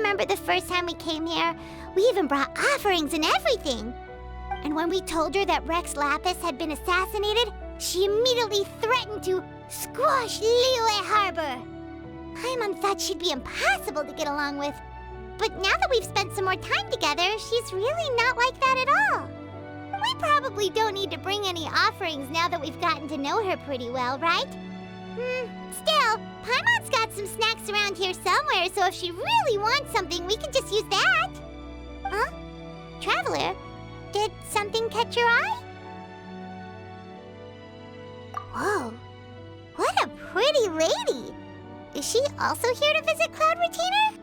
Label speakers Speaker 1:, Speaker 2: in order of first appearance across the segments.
Speaker 1: remember the first time we came here? We even brought offerings and everything. And when we told her that Rex Lapis had been assassinated, she immediately threatened to squash Liyue Harbor. Paimon thought she'd be impossible to get along with. But now that we've spent some more time together, she's really not like that at all. We probably don't need to bring any offerings now that we've gotten to know her pretty well, right? Still, Paimon's got some snacks around here somewhere, so if she really wants something, we can just use that. Huh? Traveler, did something catch your eye? Whoa, what a pretty lady! Is she also here to visit Cloud Retainer?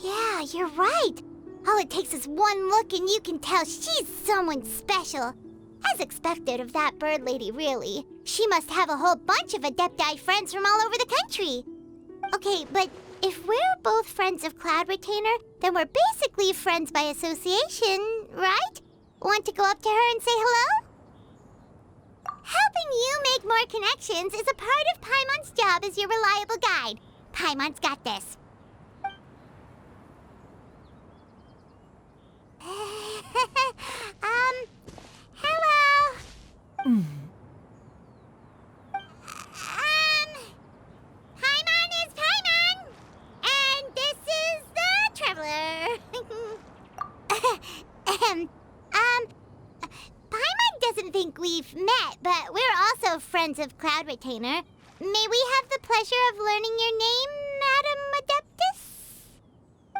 Speaker 1: Yeah, you're right. All it takes is one look and you can tell she's someone special. As expected of that bird lady, really. She must have a whole bunch of Adepti friends from all over the country. Okay, but if we're both friends of Cloud Retainer, then we're basically friends by association, right? Want to go up to her and say hello? Helping you make more connections is a part of Paimon's job as your reliable guide. Paimon's got this. Hello. Paimon is Paimon, and this is the Traveler. Paimon doesn't think we've met, but we're also friends of Cloud Retainer. May we have the pleasure of learning your name, Madam Adeptus?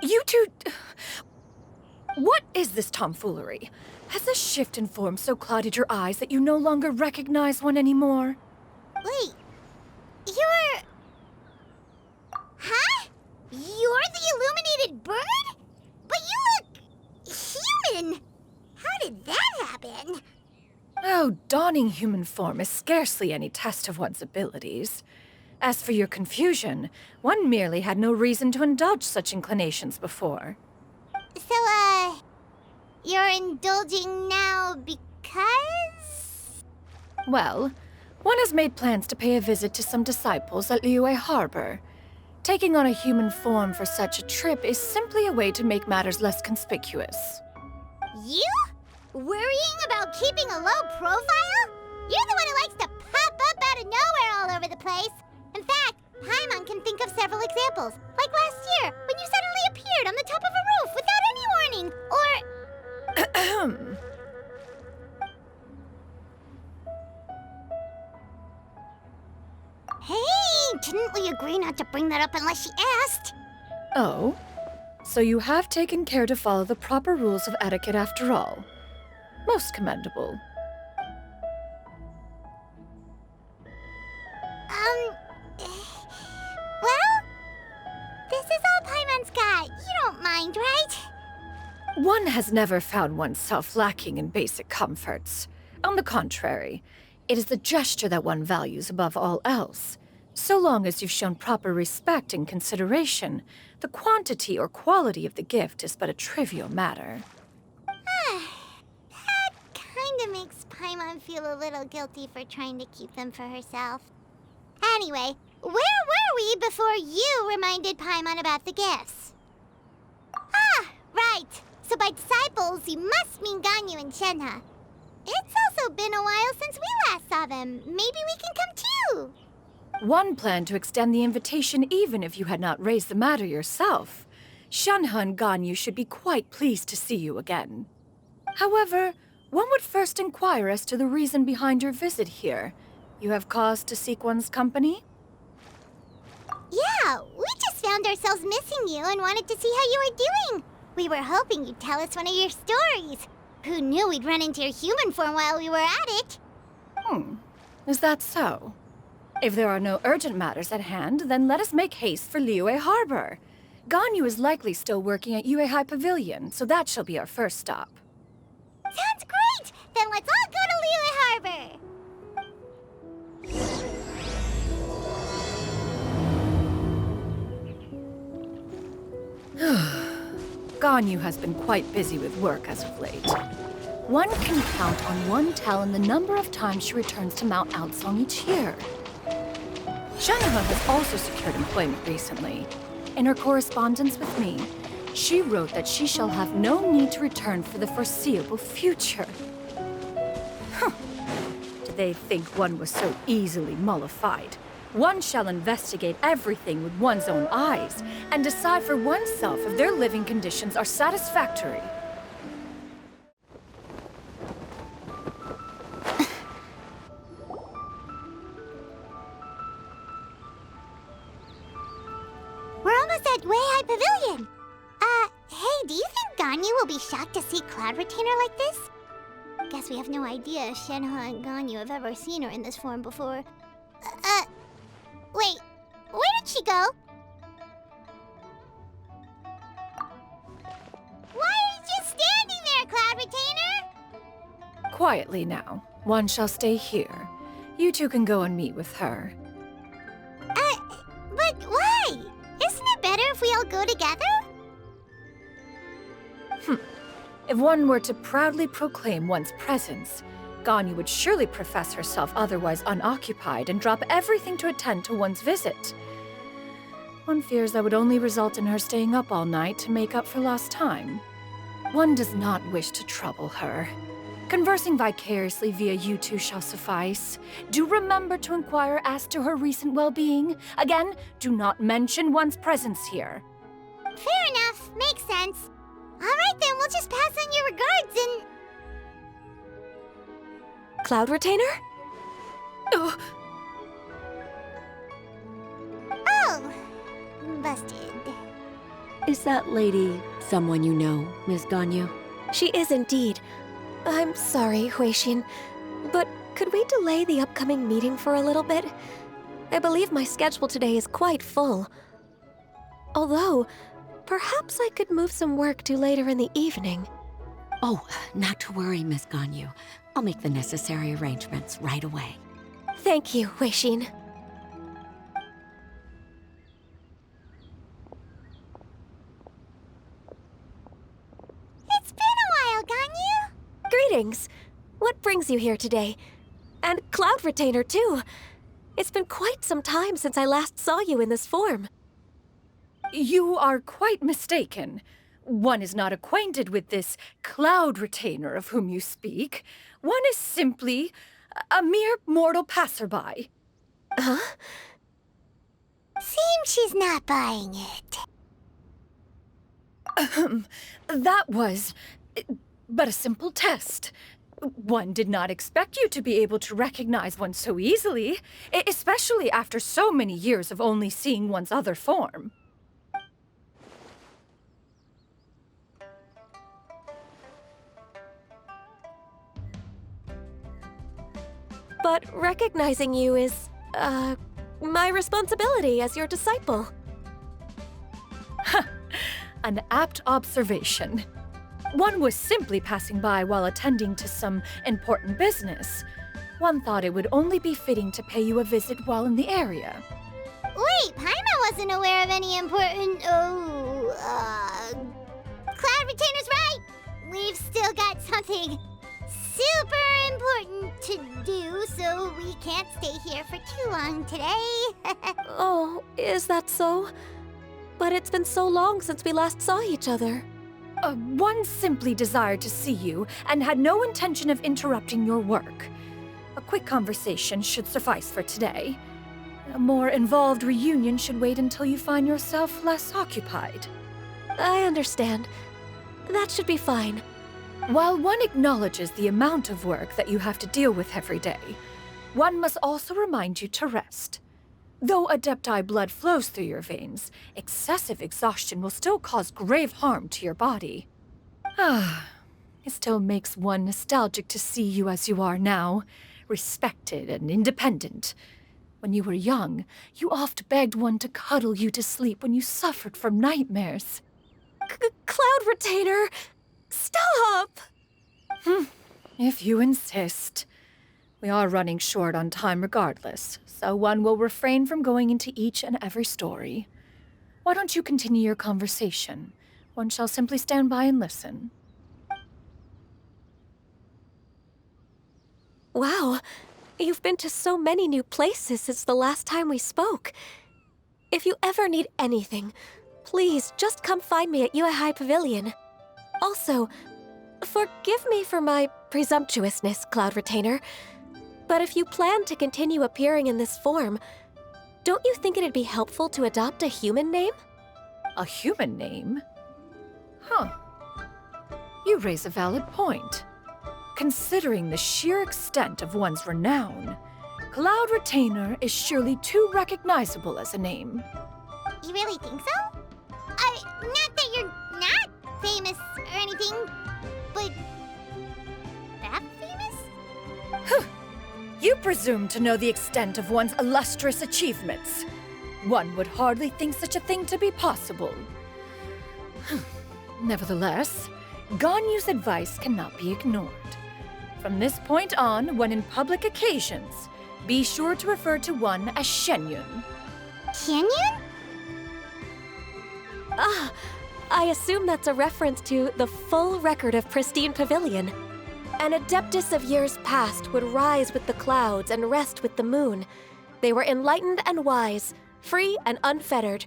Speaker 2: You two... What is this tomfoolery? Has a shift in form so clouded your eyes that you no longer recognize one anymore?
Speaker 1: Wait, you're... Huh? You're the illuminated bird? But you look... human! How did that happen?
Speaker 2: Oh, donning human form is scarcely any test of one's abilities. As for your confusion, one merely had no reason to indulge such inclinations before.
Speaker 1: So, you're indulging now because?
Speaker 2: Well, one has made plans to pay a visit to some disciples at Liyue Harbor. Taking on a human form for such a trip is simply a way to make matters less conspicuous.
Speaker 1: You? Worrying about keeping a low profile? You're the one who likes to pop up out of nowhere all over the place. In fact, Paimon can think of several examples. Like last year, when you suddenly appeared on the top of a roof without any warning, or... Hey, didn't we agree not to bring that up unless she asked?
Speaker 2: Oh? So you have taken care to follow the proper rules of etiquette after all. Most commendable.
Speaker 1: Well, this is all Paimon's got. You don't mind, right?
Speaker 2: One has never found oneself lacking in basic comforts. On the contrary, it is the gesture that one values above all else. So long as you've shown proper respect and consideration, the quantity or quality of the gift is but a trivial matter.
Speaker 1: That kinda makes Paimon feel a little guilty for trying to keep them for herself. Anyway, where were we before you reminded Paimon about the gifts? Ah, right. So by disciples, you must mean Ganyu and Shenhe. It's also been a while since we last saw them. Maybe we can come too.
Speaker 2: One planned to extend the invitation even if you had not raised the matter yourself. Shenhe and Ganyu should be quite pleased to see you again. However, one would first inquire as to the reason behind your visit here. You have cause to seek one's company?
Speaker 1: Yeah, we just found ourselves missing you and wanted to see how you were doing. We were hoping you'd tell us one of your stories. Who knew we'd run into your human form while we were at it?
Speaker 2: Is that so? If there are no urgent matters at hand, then let us make haste for Liyue Harbor. Ganyu is likely still working at Yuehai Pavilion, so that shall be our first stop.
Speaker 1: Sounds great! Then let's all go to Liyue Harbor!
Speaker 2: Ganyu has been quite busy with work as of late. One can count on one tell in the number of times she returns to Mount Outsong each year. Xianyun has also secured employment recently. In her correspondence with me, she wrote that she shall have no need to return for the foreseeable future. Huh. Did they think one was so easily mollified? One shall investigate everything with one's own eyes and decide for oneself if their living conditions are satisfactory.
Speaker 1: We're almost at Weihai Pavilion. Hey, do you think Ganyu will be shocked to see Cloud Retainer like this? Guess we have no idea if Shenhe and Ganyu have ever seen her in this form before. Wait, where did she go? Why are you just standing there, Cloud Retainer?
Speaker 2: Quietly now. One shall stay here. You two can go and meet with her.
Speaker 1: But why? Isn't it better if we all go together?
Speaker 2: If one were to proudly proclaim one's presence, Ganyu would surely profess herself otherwise unoccupied and drop everything to attend to one's visit. One fears that would only result in her staying up all night to make up for lost time. One does not wish to trouble her. Conversing vicariously via you two shall suffice. Do remember to inquire as to her recent well-being. Again, do not mention one's presence here.
Speaker 1: Fair enough, makes sense. Alright then, we'll just pass on your regards and...
Speaker 3: Cloud Retainer?
Speaker 2: Oh,
Speaker 1: Oh, busted.
Speaker 4: Is that lady someone you know, Miss Ganyu?
Speaker 3: She is indeed. I'm sorry, Huixin, but could we delay the upcoming meeting for a little bit? I believe my schedule today is quite full. Although, perhaps I could move some work to later in the evening.
Speaker 4: Oh, not to worry, Miss Ganyu. I'll make the necessary arrangements right away.
Speaker 3: Thank you, Huixin.
Speaker 1: It's been a while, Ganyu.
Speaker 3: Greetings. What brings you here today? And Cloud Retainer, too. It's been quite some time since I last saw you in this form.
Speaker 2: you are quite mistaken. One is not acquainted with this Cloud Retainer of whom you speak. One is simply a mere mortal passerby.
Speaker 3: Huh?
Speaker 1: Seems she's not buying it.
Speaker 2: That was but a simple test. One did not expect you to be able to recognize one so easily, especially after so many years of only seeing one's other form.
Speaker 3: But recognizing you is, my responsibility as your disciple.
Speaker 2: An apt observation. One was simply passing by while attending to some important business. One thought it would only be fitting to pay you a visit while in the area.
Speaker 1: Wait, Paimon wasn't aware of any important... Cloud Retainer's right! We've still got something super important to do, so we can't stay here for too long today.
Speaker 3: Oh, is that so? But it's been so long since we last saw each other.
Speaker 2: One simply desired to see you and had no intention of interrupting your work. A quick conversation should suffice for today. A more involved reunion should wait until you find yourself less occupied.
Speaker 3: I understand. That should be fine.
Speaker 2: While one acknowledges the amount of work that you have to deal with every day, one must also remind you to rest. Though Adepti blood flows through your veins, excessive exhaustion will still cause grave harm to your body. It still makes one nostalgic to see you as you are now, respected and independent. When you were young, you oft begged one to cuddle you to sleep when you suffered from nightmares.
Speaker 3: Cloud Retainer! Stop!
Speaker 2: If you insist. We are running short on time regardless, so one will refrain from going into each and every story. Why don't you continue your conversation? One shall simply stand by and listen.
Speaker 3: Wow, You've been to so many new places since the last time we spoke. If you ever need anything, please just come find me at Yuehai Pavilion. Also, forgive me for my presumptuousness, Cloud Retainer, but if you plan to continue appearing in this form, don't you think it'd be helpful to adopt a human name?
Speaker 2: A human name? Huh. You raise a valid point. Considering the sheer extent of one's renown, Cloud Retainer is surely too recognizable as a name.
Speaker 1: You really think so? Not that you're not famous or anything, but that famous?
Speaker 2: You presume to know the extent of one's illustrious achievements. One would hardly think such a thing to be possible. Nevertheless, Ganyu's advice cannot be ignored. From this point on, when in public occasions, be sure to refer to one as Xianyun.
Speaker 1: Xianyun?
Speaker 3: Ah, I assume that's a reference to the full record of Pristine Pavilion. An adeptus of years past would rise with the clouds and rest with the moon. They were enlightened and wise, free and unfettered.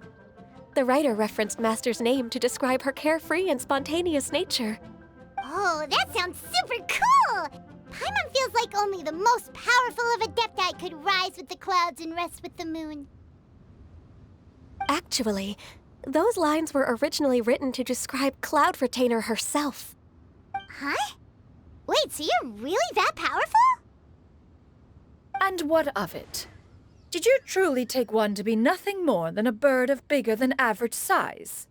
Speaker 3: The writer referenced Master's name to describe her carefree and spontaneous nature.
Speaker 1: Oh, that sounds super cool! Paimon feels like only the most powerful of Adepti could rise with the clouds and rest with the moon.
Speaker 3: Actually, those lines were originally written to describe Cloud Retainer herself.
Speaker 1: Huh? Wait, so you're really that powerful?
Speaker 2: And what of it? Did you truly take one to be nothing more than a bird of bigger than average size?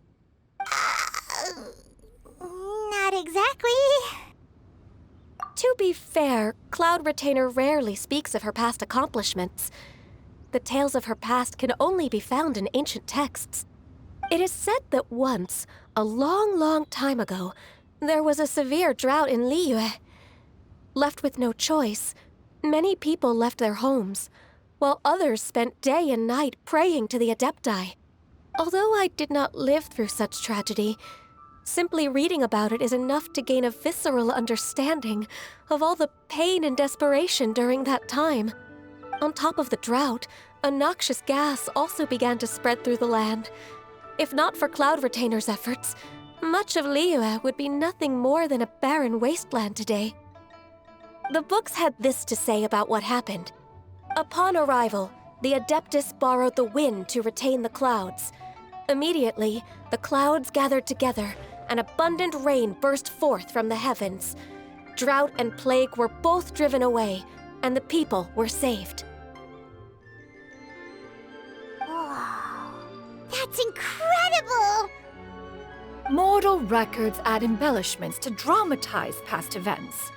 Speaker 1: Not exactly.
Speaker 3: To be fair, Cloud Retainer rarely speaks of her past accomplishments. The tales of her past can only be found in ancient texts. It is said that once, a long, long time ago, there was a severe drought in Liyue. Left with no choice, many people left their homes, while others spent day and night praying to the Adepti. Although I did not live through such tragedy, simply reading about it is enough to gain a visceral understanding of all the pain and desperation during that time. On top of the drought, a noxious gas also began to spread through the land. If not for Cloud Retainer's efforts, much of Liyue would be nothing more than a barren wasteland today. The books had this to say about what happened. Upon arrival, the Adeptus borrowed the wind to retain the clouds. Immediately, the clouds gathered together, and abundant rain burst forth from the heavens. Drought and plague were both driven away, and the people were saved.
Speaker 1: Wow, that's incredible!
Speaker 2: Mortal records add embellishments to dramatize past events.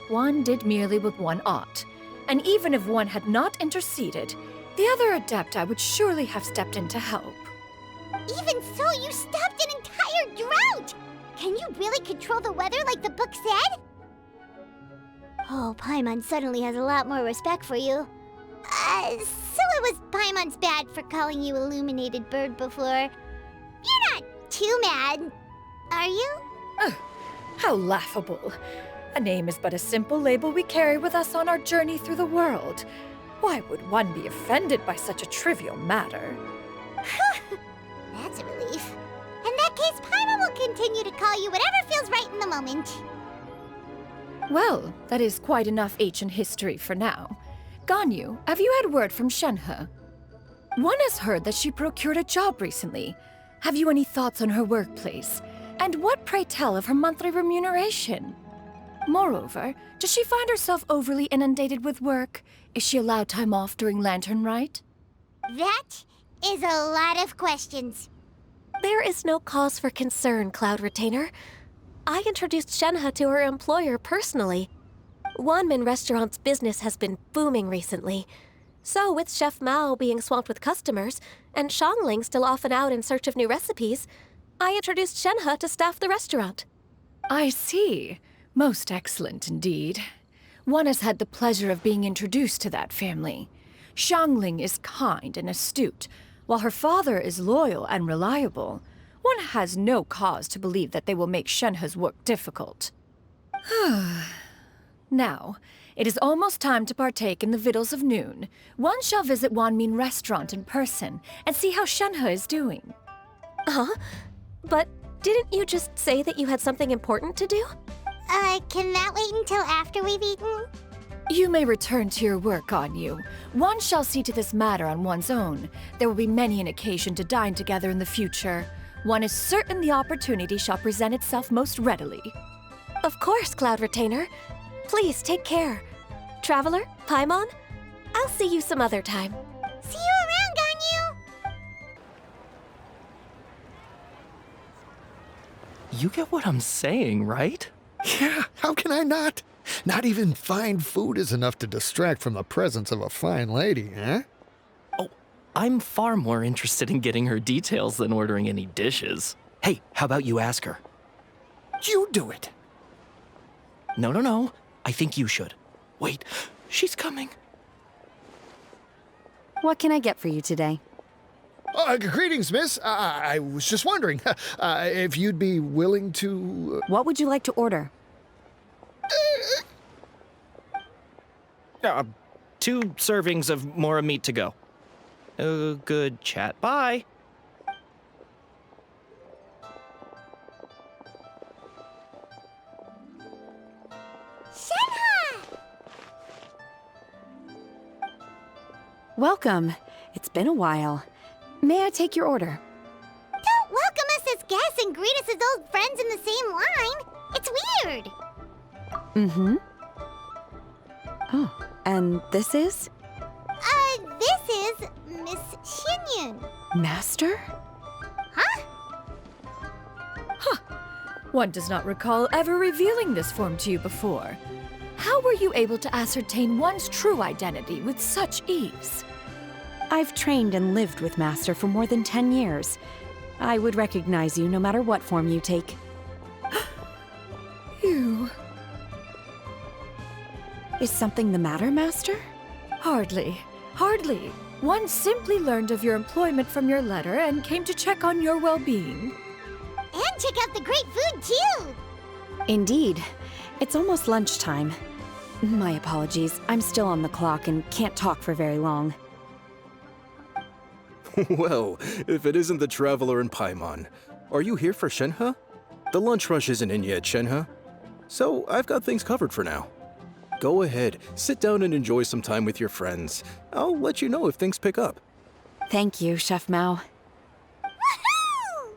Speaker 2: One did merely what one ought, and even if one had not interceded, the other Adepti would surely have stepped in to help.
Speaker 1: Even so, you stopped an entire drought! Can you really control the weather like the book said? Oh, Paimon suddenly has a lot more respect for you. So it was Paimon's bad for calling you Illuminated Bird before. You're not too mad, are you?
Speaker 2: How laughable. A name is but a simple label we carry with us on our journey through the world. Why would one be offended by such a trivial matter?
Speaker 1: That's a relief. In that case, Paimon will continue to call you whatever feels right in the moment.
Speaker 2: Well, that is quite enough ancient history for now. Ganyu, have you had word from Shenhe? One has heard that she procured a job recently. Have you any thoughts on her workplace? And what, pray tell, of her monthly remuneration? Moreover, does she find herself overly inundated with work? Is she allowed time off during Lantern Rite?
Speaker 1: That is a lot of questions.
Speaker 3: There is no cause for concern, Cloud Retainer. I introduced Shenhe to her employer personally. Wanmin Restaurant's business has been booming recently. So, with Chef Mao being swamped with customers, and Shangling still off and out in search of new recipes, I introduced Shenhe to staff the restaurant.
Speaker 2: I see. Most excellent indeed. One has had the pleasure of being introduced to that family. Shangling is kind and astute, while her father is loyal and reliable. One has no cause to believe that they will make Shenhe's work difficult. Now, It is almost time to partake in the victuals of noon. One shall visit Wanmin restaurant in person and see how Shenhe is doing.
Speaker 3: Huh? But didn't you just say that you had something important to do?
Speaker 1: Can that wait until after we've eaten?
Speaker 2: You may return to your work, Xianyun. One shall see to this matter on one's own. There will be many an occasion to dine together in the future. One is certain the opportunity shall present itself most readily.
Speaker 3: Of course, Cloud Retainer. Please take care. Traveler, Paimon, I'll see you some other time.
Speaker 1: See you around, Ganyu!
Speaker 5: You get what I'm saying, right?
Speaker 6: Yeah, how can I not? Not even fine food is enough to distract from the presence of a fine lady, eh?
Speaker 5: Oh, I'm far more interested in getting her details than ordering any dishes. Hey, how about you ask her?
Speaker 6: You do it.
Speaker 5: No. I think you should. Wait, she's coming.
Speaker 7: What can I get for you today?
Speaker 6: Greetings, miss. I was just wondering if you'd be willing to...
Speaker 7: What would you like to order?
Speaker 5: 2 servings of more meat to go. Good chat. Bye.
Speaker 1: Shenhe!
Speaker 7: Welcome. It's been a while. May I take your order?
Speaker 1: Don't welcome us as guests and greet us as old friends in the same line. It's weird.
Speaker 7: Mm-hmm. Oh, and this is?
Speaker 1: This is Miss Xianyun.
Speaker 7: Master?
Speaker 1: Huh?
Speaker 2: One does not recall ever revealing this form to you before. How were you able to ascertain one's true identity with such ease?
Speaker 7: I've trained and lived with Master for more than 10 years. I would recognize you no matter what form you take.
Speaker 2: You...
Speaker 7: Is something the matter, Master?
Speaker 2: Hardly. One simply learned of your employment from your letter and came to check on your well-being.
Speaker 1: And check out the great food, too.
Speaker 7: Indeed. It's almost lunchtime. My apologies. I'm still on the clock and can't talk for very long.
Speaker 8: Well, if it isn't the Traveler and Paimon, are you here for Shenhe? The lunch rush isn't in yet, Shenhe. So I've got things covered for now. Go ahead, sit down and enjoy some time with your friends. I'll let you know if things pick up.
Speaker 7: Thank you, Chef Mao.
Speaker 1: Woohoo!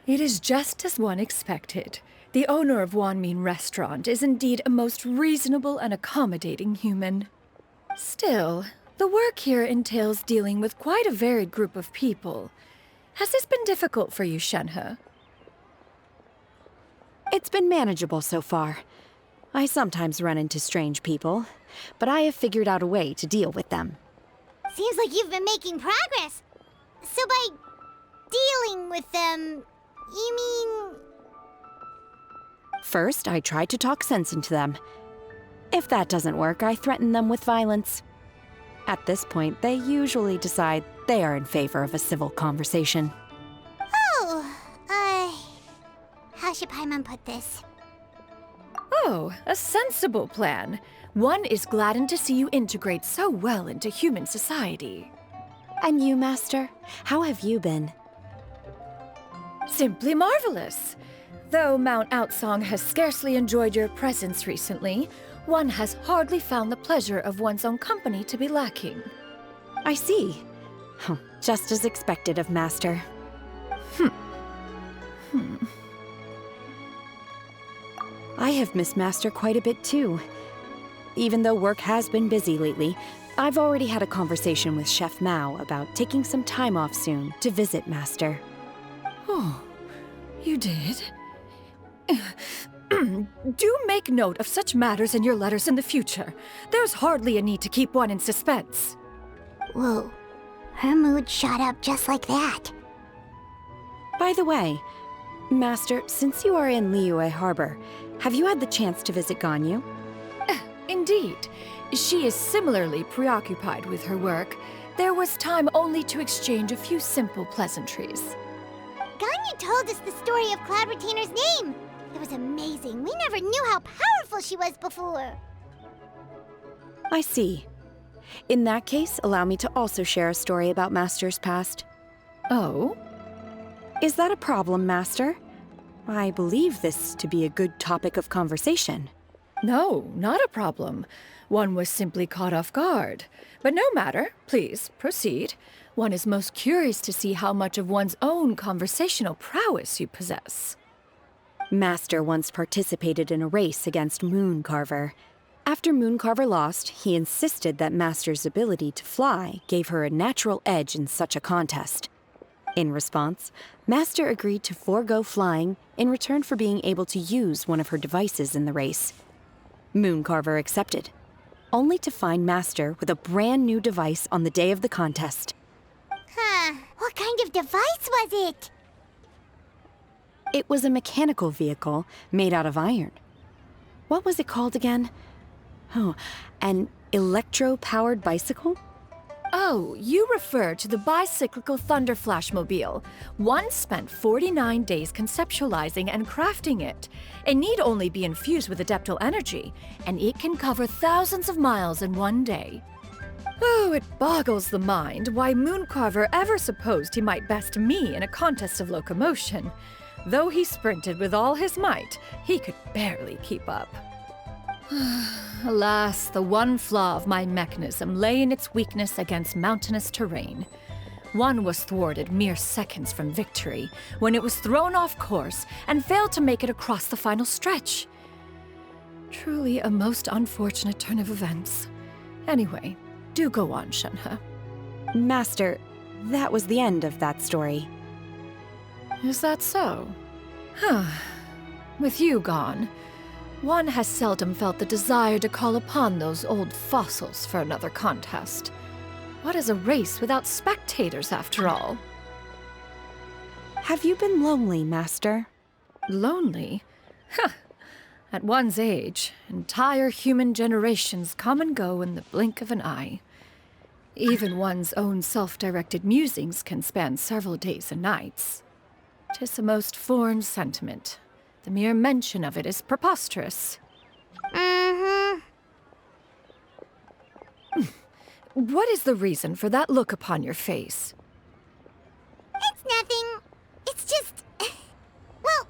Speaker 2: It is just as one expected. The owner of Wanmin Restaurant is indeed a most reasonable and accommodating human. Still, the work here entails dealing with quite a varied group of people. Has this been difficult for you, Shenhe?
Speaker 7: It's been manageable so far. I sometimes run into strange people, but I have figured out a way to deal with them.
Speaker 1: Seems like you've been making progress. So by dealing with them, you mean...
Speaker 7: First, I try to talk sense into them. If that doesn't work, I threaten them with violence. At this point, they usually decide they are in favor of a civil conversation.
Speaker 1: Oh, how should Paimon put this?
Speaker 2: Oh, a sensible plan. One is gladdened to see you integrate so well into human society.
Speaker 7: And you, Master? How have you been?
Speaker 2: Simply marvelous. Though Mount Outsong has scarcely enjoyed your presence recently, one has hardly found the pleasure of one's own company to be lacking.
Speaker 7: I see. Just as expected of Master. I have missed Master quite a bit too. Even though work has been busy lately, I've already had a conversation with Chef Mao about taking some time off soon to visit Master.
Speaker 2: Oh, you did? Do make note of such matters in your letters in the future. There's hardly a need to keep one in suspense.
Speaker 1: Whoa, her mood shot up just like that.
Speaker 7: By the way, Master, since you are in Liyue Harbor, have you had the chance to visit Ganyu?
Speaker 2: Indeed. She is similarly preoccupied with her work. There was time only to exchange a few simple pleasantries.
Speaker 1: Ganyu told us the story of Cloud Retainer's name. It was amazing. We never knew how powerful she was before.
Speaker 7: I see. In that case, allow me to also share a story about Master's past.
Speaker 2: Oh?
Speaker 7: Is that a problem, Master? I believe this to be a good topic of conversation.
Speaker 2: No, not a problem. One was simply caught off guard. But no matter. Please, proceed. One is most curious to see how much of one's own conversational prowess you possess.
Speaker 7: Master once participated in a race against Mooncarver. After Mooncarver lost, he insisted that Master's ability to fly gave her a natural edge in such a contest. In response, Master agreed to forego flying in return for being able to use one of her devices in the race. Mooncarver accepted, only to find Master with a brand new device on the day of the contest.
Speaker 1: Huh. What kind of device was it?
Speaker 7: It was a mechanical vehicle made out of iron. What was it called again? Oh, an electro-powered bicycle?
Speaker 2: Oh, you refer to the bicyclical Thunder Flashmobile. One spent 49 days conceptualizing and crafting it. It need only be infused with adeptal energy, and it can cover thousands of miles in one day. Oh, it boggles the mind why Mooncarver ever supposed he might best me in a contest of locomotion. Though he sprinted with all his might, he could barely keep up. Alas, the one flaw of my mechanism lay in its weakness against mountainous terrain. One was thwarted mere seconds from victory, when it was thrown off course and failed to make it across the final stretch. Truly a most unfortunate turn of events. Anyway, do go on, Shenhe.
Speaker 7: Master, that was the end of that story.
Speaker 2: Is that so? Huh. With you gone, one has seldom felt the desire to call upon those old fossils for another contest. What is a race without spectators, after all?
Speaker 7: Have you been lonely, Master?
Speaker 2: Lonely? Huh. At one's age, entire human generations come and go in the blink of an eye. Even one's own self-directed musings can span several days and nights. 'Tis a most foreign sentiment. The mere mention of it is preposterous. What is the reason for that look upon your face?
Speaker 1: It's nothing. It's just... Well,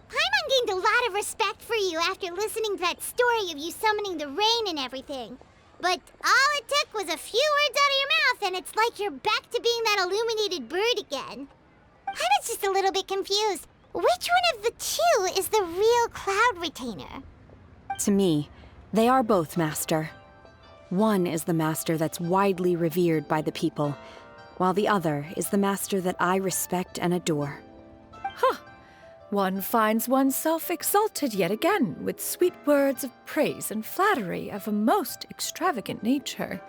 Speaker 1: Paimon gained a lot of respect for you after listening to that story of you summoning the rain and everything. But all it took was a few words out of your mouth and it's like you're back to being that illuminated bird again. Paimon's just a little bit confused. Which one of the two is the real Cloud Retainer?
Speaker 7: To me, they are both, Master. One is the Master that's widely revered by the people, while the other is the Master that I respect and adore.
Speaker 2: Huh. One finds oneself exalted yet again with sweet words of praise and flattery of a most extravagant nature.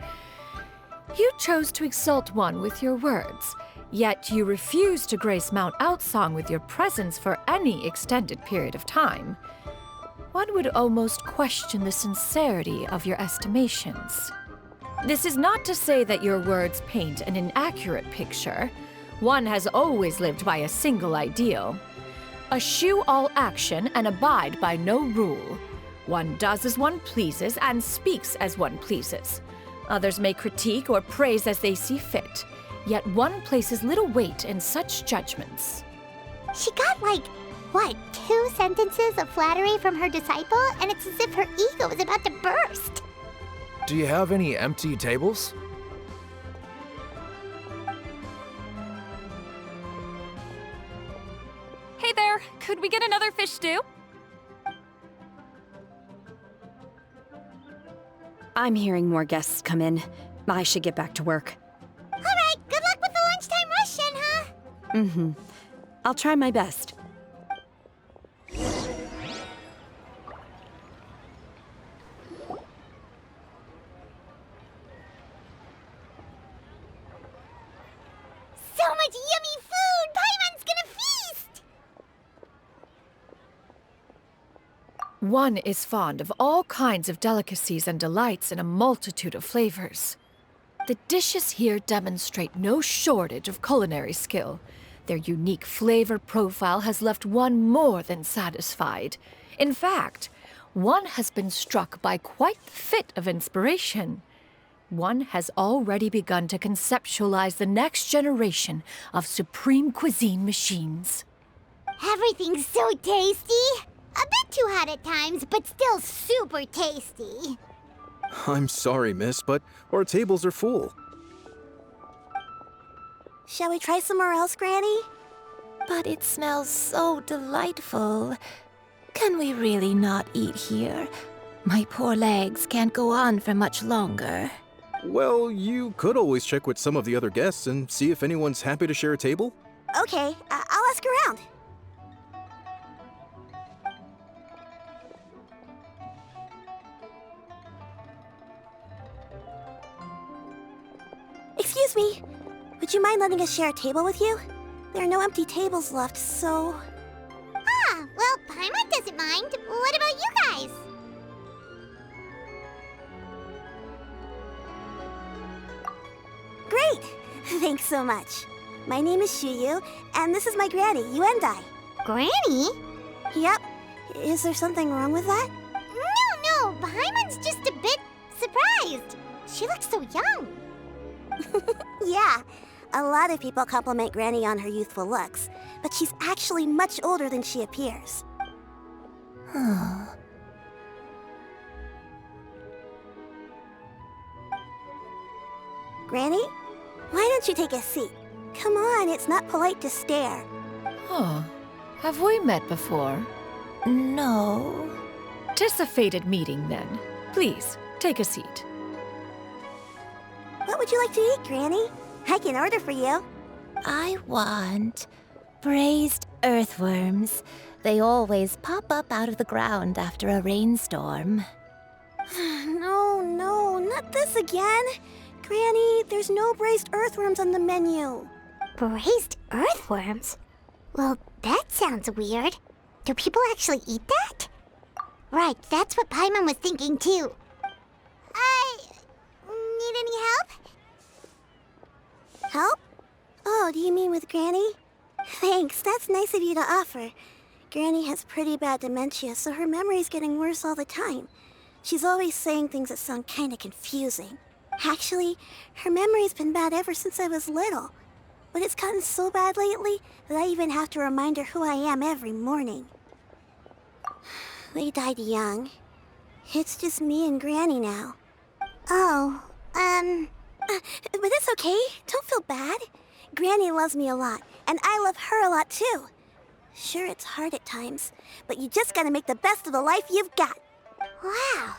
Speaker 2: You chose to exalt one with your words, yet you refuse to grace Mount Outsong with your presence for any extended period of time. One would almost question the sincerity of your estimations. This is not to say that your words paint an inaccurate picture. One has always lived by a single ideal. Eschew all action and abide by no rule. One does as one pleases and speaks as one pleases. Others may critique or praise as they see fit. Yet one places little weight in such judgments.
Speaker 1: She got like, what, 2 sentences of flattery from her disciple? And it's as if her ego is about to burst.
Speaker 9: Do you have any empty tables?
Speaker 10: Hey there, could we get another fish stew?
Speaker 7: I'm hearing more guests come in. I should get back to work.
Speaker 1: Alright, good luck with the lunchtime rush, Shenhe.
Speaker 7: I'll try my best.
Speaker 1: So much yummy food! Paimon's gonna feast!
Speaker 2: One is fond of all kinds of delicacies and delights in a multitude of flavors. The dishes here demonstrate no shortage of culinary skill. Their unique flavor profile has left one more than satisfied. In fact, one has been struck by quite the fit of inspiration. One has already begun to conceptualize the next generation of supreme cuisine machines.
Speaker 1: Everything's so tasty. A bit too hot at times, but still super tasty.
Speaker 8: I'm sorry, miss, but our tables are full.
Speaker 11: Shall we try somewhere else, Granny? But it smells so delightful. Can we really not eat here? My poor legs can't go on for much longer.
Speaker 8: Well, you could always check with some of the other guests and see if anyone's happy to share a table.
Speaker 11: Okay, I'll ask around. Excuse me. Would you mind letting us share a table with you? There are no empty tables left, so...
Speaker 1: Ah, well, Paimon doesn't mind. What about you guys?
Speaker 11: Great! Thanks so much. My name is Xianyun, and this is my granny, Yuendai.
Speaker 1: Granny?
Speaker 11: Yep. Is there something wrong with that?
Speaker 1: No, Paimon's just a bit surprised. She looks so young.
Speaker 11: Yeah. A lot of people compliment Granny on her youthful looks, but she's actually much older than she appears. Granny? Why don't you take a seat? Come on, it's not polite to stare.
Speaker 2: Huh. Have we met before?
Speaker 11: No.
Speaker 2: 'Tis a fated meeting, then. Please, take a seat.
Speaker 11: What would you like to eat, Granny? I can order for you.
Speaker 12: I want braised earthworms. They always pop up out of the ground after a rainstorm.
Speaker 11: No, not this again. Granny, there's no braised earthworms on the menu.
Speaker 1: Braised earthworms? Well, that sounds weird. Do people actually eat that? Right, that's what Paimon was thinking too. Need any help?
Speaker 11: Help? Oh, do you mean with Granny? Thanks, that's nice of you to offer. Granny has pretty bad dementia, so her memory's getting worse all the time. She's always saying things that sound kinda confusing. Actually, her memory's been bad ever since I was little. But it's gotten so bad lately that I even have to remind her who I am every morning. They died young. It's just me and Granny now.
Speaker 1: Oh,
Speaker 11: But it's okay. Don't feel bad. Granny loves me a lot, and I love her a lot too. Sure, it's hard at times, but you just gotta make the best of the life you've got.
Speaker 1: Wow.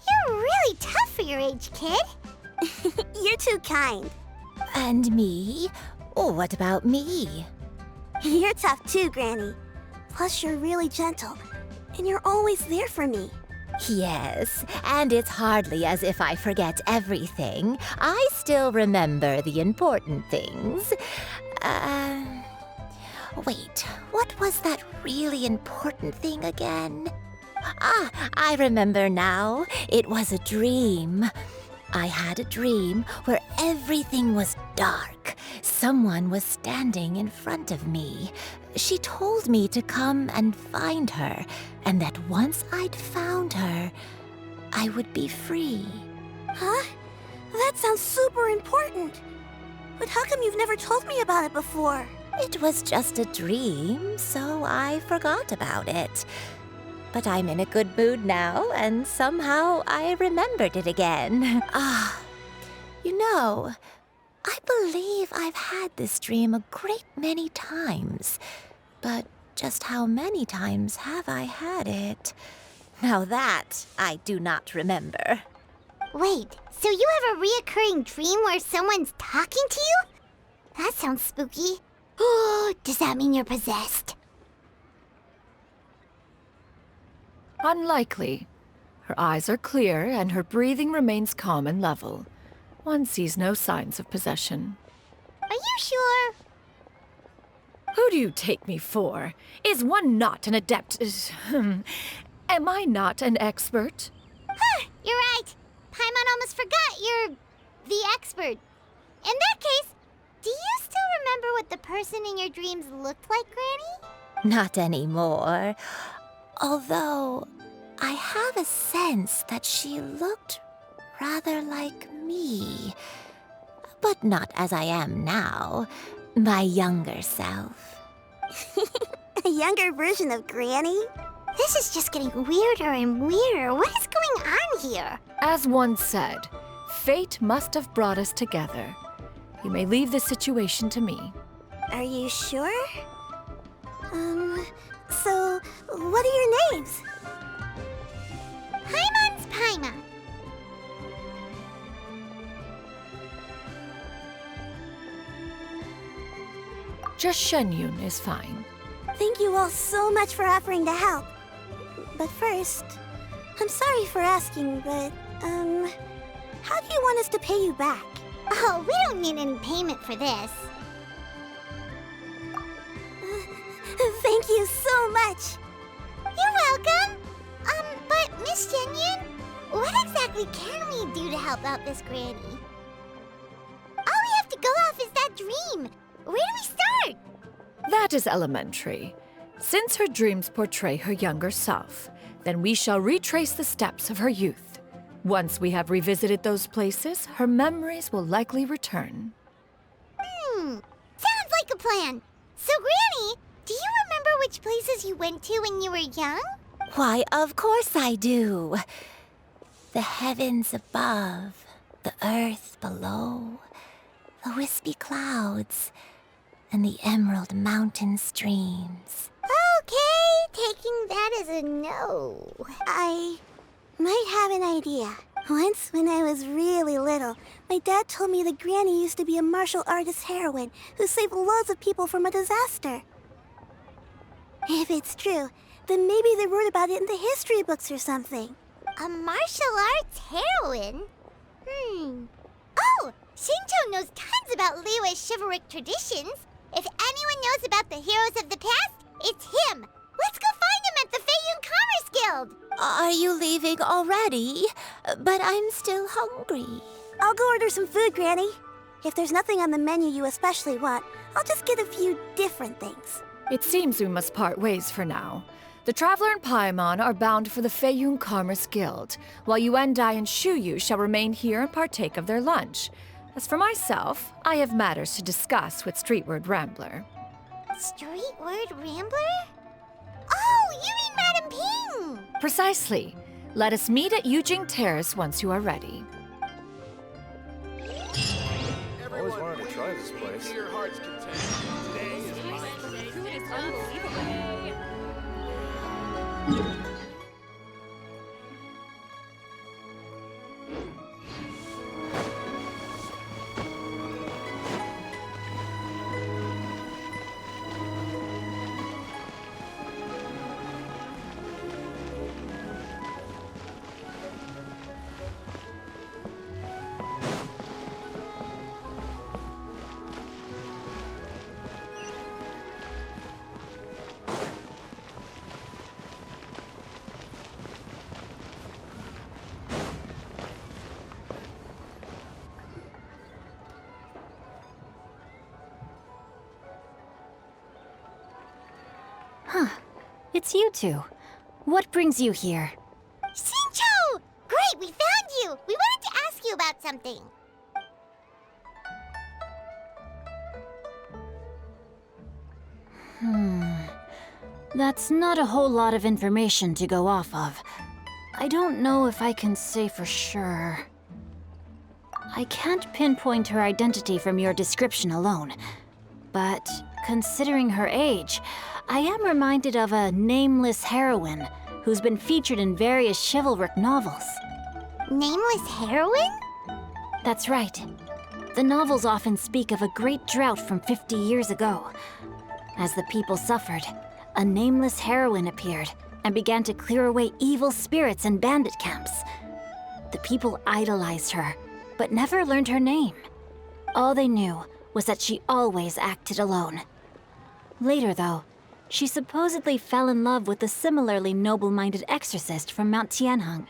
Speaker 1: You're really tough for your age, kid.
Speaker 11: You're too kind.
Speaker 12: And me? Oh, what about me?
Speaker 11: You're tough too, Granny. Plus, you're really gentle, and you're always there for me.
Speaker 12: Yes, and it's hardly as if I forget everything. I still remember the important things. Wait, what was that really important thing again? Ah, I remember now. It was a dream. I had a dream where everything was dark. Someone was standing in front of me. She told me to come and find her, and that once I'd found her, I would be free.
Speaker 11: Huh? That sounds super important. But how come you've never told me about it before?
Speaker 12: It was just a dream, so I forgot about it. But I'm in a good mood now, and somehow I remembered it again. You know, I believe I've had this dream a great many times. But just how many times have I had it? Now that I do not remember.
Speaker 1: Wait, so you have a reoccurring dream where someone's talking to you? That sounds spooky. Oh, does that mean you're possessed?
Speaker 2: Unlikely. Her eyes are clear and her breathing remains calm and level. One sees no signs of possession.
Speaker 1: Are you sure?
Speaker 2: Who do you take me for? Is one not an adept? Am I not an expert?
Speaker 1: Huh, you're right. Paimon almost forgot you're the expert. In that case, do you still remember what the person in your dreams looked like, Granny?
Speaker 12: Not anymore. Although, I have a sense that she looked rather like me. But not as I am now. My younger self.
Speaker 11: A younger version of Granny?
Speaker 1: This is just getting weirder and weirder. What is going on here?
Speaker 2: As one said, fate must have brought us together. You may leave this situation to me.
Speaker 11: Are you sure? So, what are your names?
Speaker 1: Paimon's Paimon.
Speaker 2: Just Xianyun is fine.
Speaker 11: Thank you all so much for offering to help. But first, I'm sorry for asking, but, how do you want us to pay you back?
Speaker 1: Oh, we don't need any payment for this.
Speaker 11: Thank you so much.
Speaker 1: You're welcome. But Miss Xianyun, what exactly can we do to help out this Granny? All we have to go off is that dream. Where do we start?
Speaker 2: That is elementary. Since her dreams portray her younger self, then we shall retrace the steps of her youth. Once we have revisited those places, her memories will likely return.
Speaker 1: Sounds like a plan. So, Granny, do you remember which places you went to when you were young?
Speaker 12: Why, of course I do. The heavens above, the earth below, the wispy clouds, and the emerald mountain streams.
Speaker 1: Okay, taking that as a no.
Speaker 11: I might have an idea. Once, when I was really little, my dad told me that Granny used to be a martial artist heroine who saved loads of people from a disaster. If it's true, then maybe they wrote about it in the history books or something.
Speaker 1: A martial arts heroine? Oh, Shincho knows tons about Liyue's chivalric traditions. If anyone knows about the heroes of the past, it's him. Let's go find him at the Feiyun Commerce Guild.
Speaker 12: Are you leaving already? But I'm still hungry.
Speaker 11: I'll go order some food, Granny. If there's nothing on the menu you especially want, I'll just get a few different things.
Speaker 2: It seems we must part ways for now. The Traveler and Paimon are bound for the Feiyun Commerce Guild, while Yuendai and Shuyu shall remain here and partake of their lunch. As for myself, I have matters to discuss with Streetward Rambler.
Speaker 1: Streetward Rambler? Oh, you mean Madam Ping!
Speaker 2: Precisely. Let us meet at Yujing Terrace once you are ready.
Speaker 9: Always wanted to try this place.
Speaker 10: Food is unbelievable.
Speaker 13: It's you two. What brings you here?
Speaker 1: Shincho! Great, we found you! We wanted to ask you about something.
Speaker 13: That's not a whole lot of information to go off of. I don't know if I can say for sure. I can't pinpoint her identity from your description alone. But considering her age, I am reminded of a nameless heroine who's been featured in various chivalric novels.
Speaker 1: Nameless heroine?
Speaker 13: That's right. The novels often speak of a great drought from 50 years ago. As the people suffered, a nameless heroine appeared and began to clear away evil spirits and bandit camps. The people idolized her, but never learned her name. All they knew was that she always acted alone. Later, though, she supposedly fell in love with a similarly noble-minded exorcist from Mount Tianheng.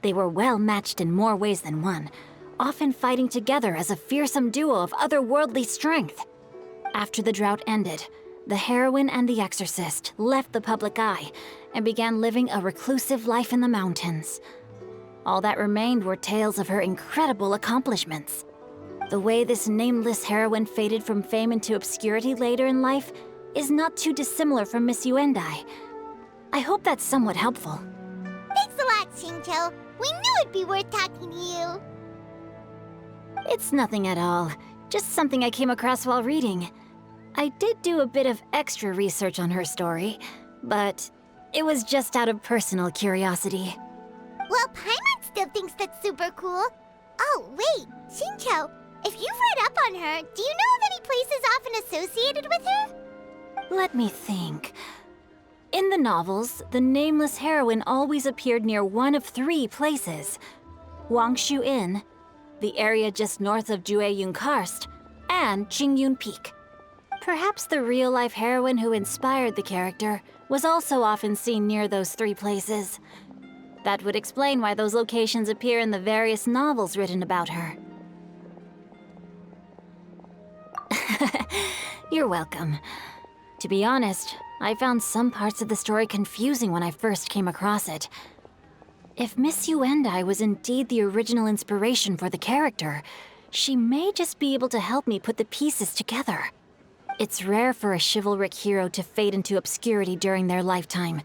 Speaker 13: They were well matched in more ways than one, often fighting together as a fearsome duo of otherworldly strength. After the drought ended, the heroine and the exorcist left the public eye and began living a reclusive life in the mountains. All that remained were tales of her incredible accomplishments. The way this nameless heroine faded from fame into obscurity later in life is not too dissimilar from Miss Yuendai. I hope that's somewhat helpful.
Speaker 1: Thanks a lot, Xingqiu. We knew it'd be worth talking to you.
Speaker 13: It's nothing at all. Just something I came across while reading. I did do a bit of extra research on her story, but it was just out of personal curiosity.
Speaker 1: Well, Paimon still thinks that's super cool. Oh, wait, Xingqiu, if you've read up on her, do you know of any places often associated with her?
Speaker 13: Let me think. In the novels, the nameless heroine always appeared near one of 3 places: Wangshu Inn, the area just north of Jueyun Karst, and Qingyun Peak. Perhaps the real-life heroine who inspired the character was also often seen near those 3 places. That would explain why those locations appear in the various novels written about her. You're welcome. To be honest, I found some parts of the story confusing when I first came across it. If Miss Yuendai was indeed the original inspiration for the character, she may just be able to help me put the pieces together. It's rare for a chivalric hero to fade into obscurity during their lifetime,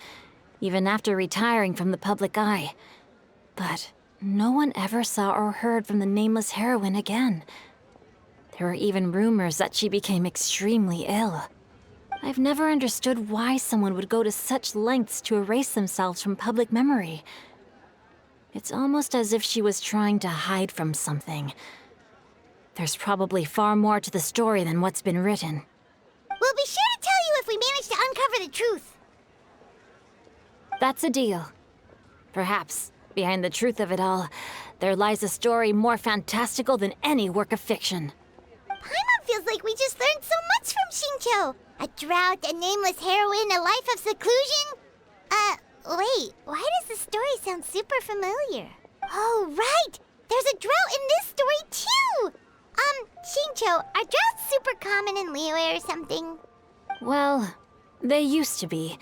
Speaker 13: even after retiring from the public eye. But no one ever saw or heard from the nameless heroine again. There were even rumors that she became extremely ill. I've never understood why someone would go to such lengths to erase themselves from public memory. It's almost as if she was trying to hide from something. There's probably far more to the story than what's been written.
Speaker 1: We'll be sure to tell you if we manage to uncover the truth.
Speaker 13: That's a deal. Perhaps, behind the truth of it all, there lies a story more fantastical than any work of fiction.
Speaker 1: Paimon feels like we just learned so much from Xingqiu. A drought, a nameless heroine, a life of seclusion. Wait, why does the story sound super familiar? Oh, right! There's a drought in this story, too! Xingqiu, are droughts super common in Liyue or something?
Speaker 13: Well, they used to be.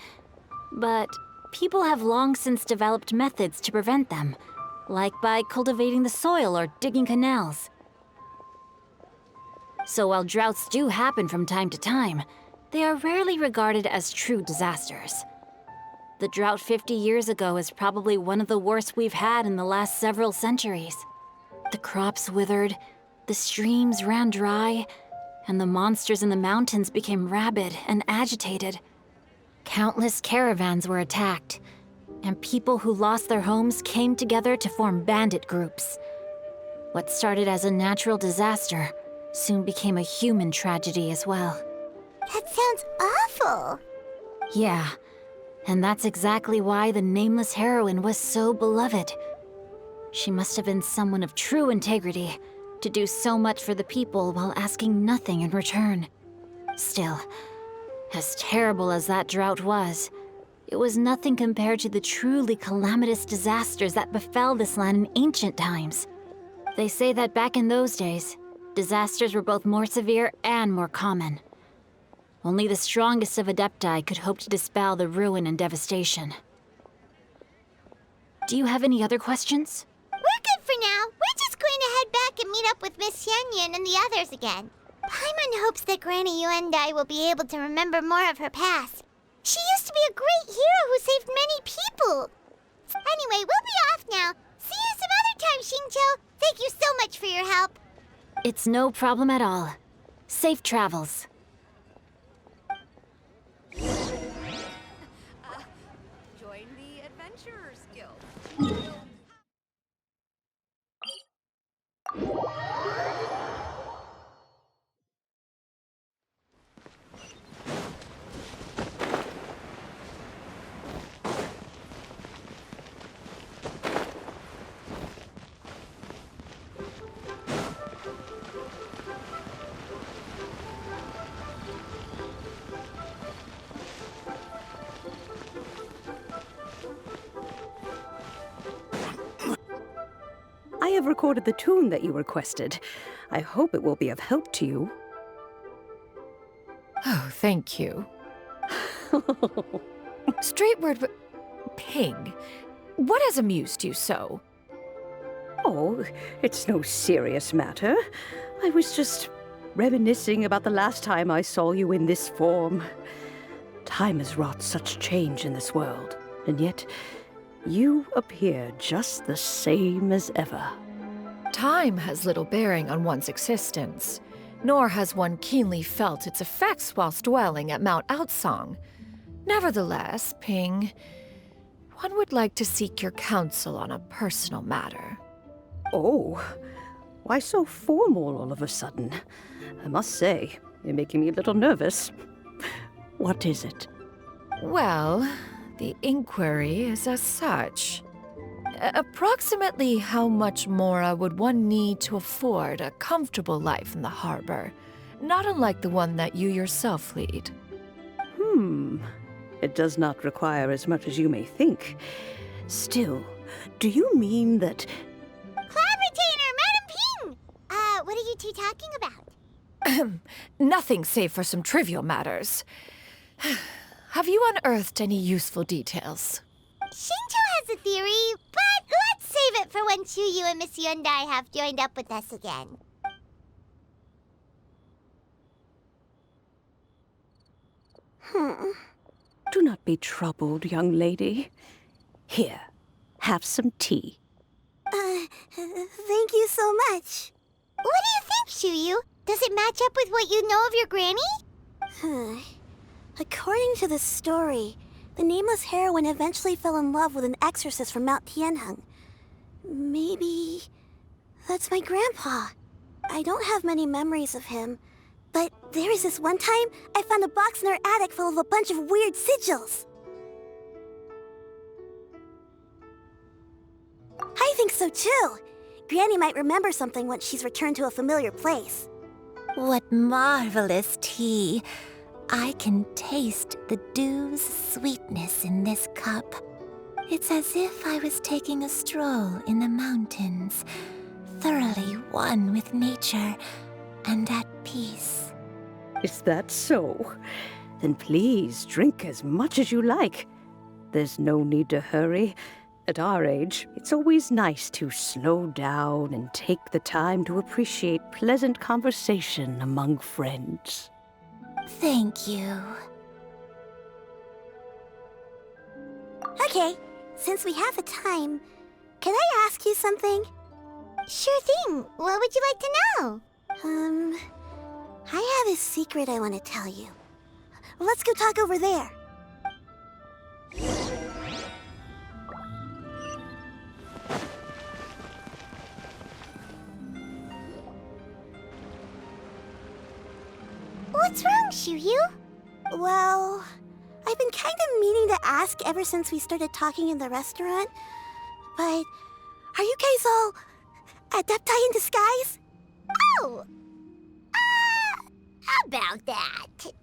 Speaker 13: But people have long since developed methods to prevent them, like by cultivating the soil or digging canals. So while droughts do happen from time to time, they are rarely regarded as true disasters. The drought 50 years ago is probably one of the worst we've had in the last several centuries. The crops withered, the streams ran dry, and the monsters in the mountains became rabid and agitated. Countless caravans were attacked, and people who lost their homes came together to form bandit groups. What started as a natural disaster soon became a human tragedy as well.
Speaker 1: That sounds awful.
Speaker 13: Yeah, and that's exactly why the nameless heroine was so beloved. She must have been someone of true integrity, to do so much for the people while asking nothing in return. Still, as terrible as that drought was, it was nothing compared to the truly calamitous disasters that befell this land in ancient times. They say that back in those days, disasters were both more severe and more common. Only the strongest of Adepti could hope to dispel the ruin and devastation. Do you have any other questions?
Speaker 1: We're good for now. We're just going to head back and meet up with Miss Xianyun and the others again. Paimon hopes that Granny Yuendai will be able to remember more of her past. She used to be a great hero who saved many people. Anyway, we'll be off now. See you some other time, Xingqiu. Thank you so much for your help.
Speaker 13: It's no problem at all. Safe travels.
Speaker 10: Join the Adventurers Guild.
Speaker 7: have recorded the tune that you requested. I hope it will be of help to you.
Speaker 2: Oh, thank you. Straightward, Ping, what has amused you so?
Speaker 7: Oh, it's no serious matter. I was just reminiscing about the last time I saw you in this form. Time has wrought such change in this world, and yet you appear just the same as ever.
Speaker 2: Time has little bearing on one's existence, nor has one keenly felt its effects whilst dwelling at Mount Outsong. Nevertheless, Ping, one would like to seek your counsel on a personal matter.
Speaker 7: Oh, why so formal all of a sudden? I must say, you're making me a little nervous. What is it?
Speaker 2: Well, the inquiry is as such. Approximately how much more would one need to afford a comfortable life in the harbor, not unlike the one that you yourself lead?
Speaker 7: It does not require as much as you may think. Still, do you mean that...
Speaker 1: Cloud Retainer, Madam Ping! What are you two talking about?
Speaker 2: Nothing save for some trivial matters. Have you unearthed any useful details?
Speaker 1: Shinto has a theory, but let's save it for when Chuyu and Miss Yundai have joined up with us again.
Speaker 7: Do not be troubled, young lady. Here, have some tea.
Speaker 11: Thank you so much.
Speaker 1: What do you think, Chuyu? Does it match up with what you know of your granny?
Speaker 11: According to the story, the nameless heroine eventually fell in love with an exorcist from Mount Tianheng. Maybe that's my grandpa. I don't have many memories of him, but there was this one time I found a box in her attic full of a bunch of weird sigils. I think so too. Granny might remember something once she's returned to a familiar place.
Speaker 12: What marvelous tea. I can taste the dew's sweetness in this cup. It's as if I was taking a stroll in the mountains, thoroughly one with nature and at peace.
Speaker 7: Is that so? Then please drink as much as you like. There's no need to hurry. At our age, it's always nice to slow down and take the time to appreciate pleasant conversation among friends.
Speaker 12: Thank you.
Speaker 11: Okay, since we have the time, can I ask you something?
Speaker 1: Sure thing. What would you like to know?
Speaker 11: I have a secret I want to tell you. Let's go talk over there.
Speaker 1: What's wrong, Chuyu?
Speaker 11: Well, I've been kind of meaning to ask ever since we started talking in the restaurant, but are you guys all adepti in disguise?
Speaker 1: Oh! About that.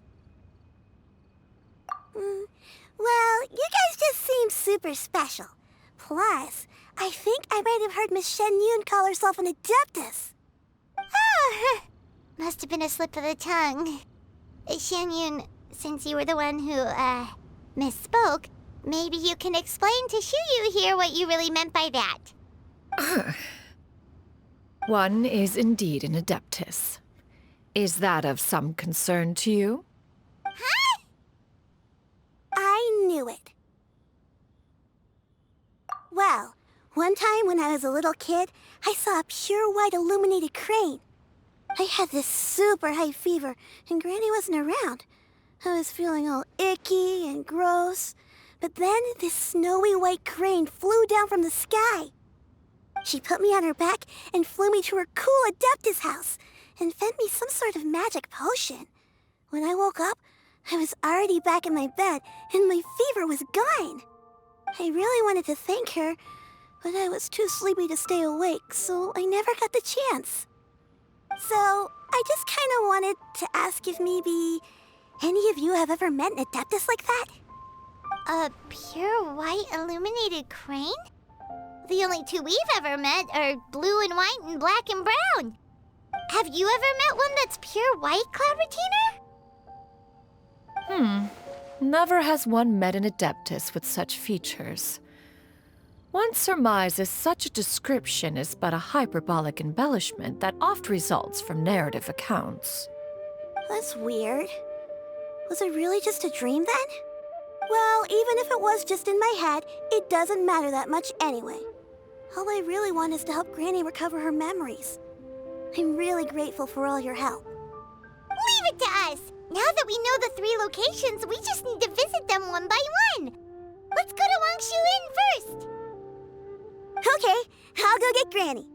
Speaker 11: Well, you guys just seem super special. Plus, I think I might have heard Miss Xianyun call herself an adeptus.
Speaker 1: Oh, must have been a slip of the tongue. Xianyun, since you were the one who, misspoke, maybe you can explain to Chuyu here what you really meant by that.
Speaker 2: One is indeed an adeptus. Is that of some concern to you?
Speaker 11: Huh? I knew it. Well, one time when I was a little kid, I saw a pure white illuminated crane. I had this super high fever, and Granny wasn't around. I was feeling all icky and gross. But then this snowy white crane flew down from the sky. She put me on her back and flew me to her cool Adeptus house and fed me some sort of magic potion. When I woke up, I was already back in my bed and my fever was gone. I really wanted to thank her, but I was too sleepy to stay awake, so I never got the chance. So, I just kind of wanted to ask if maybe any of you have ever met an Adeptus like that?
Speaker 1: A pure white illuminated crane? The only two we've ever met are blue and white and black and brown. Have you ever met one that's pure white, Cloud Retainer?
Speaker 2: Never has one met an Adeptus with such features. One surmises such a description is but a hyperbolic embellishment that oft results from narrative accounts.
Speaker 11: That's weird. Was it really just a dream then? Well, even if it was just in my head, it doesn't matter that much anyway. All I really want is to help Granny recover her memories. I'm really grateful for all your help.
Speaker 1: Leave it to us! Now that we know the 3 locations, we just need to visit them one by one. Let's go to Wangshu Inn first.
Speaker 11: Okay, I'll go get Granny.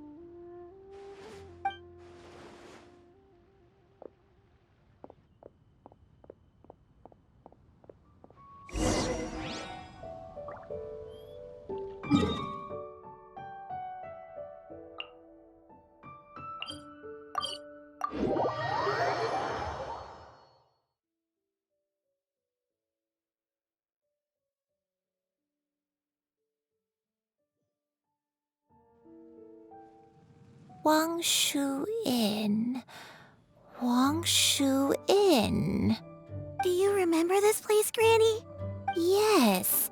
Speaker 12: Wangshu Inn. Wangshu Inn.
Speaker 11: Do you remember this place, Granny?
Speaker 12: Yes.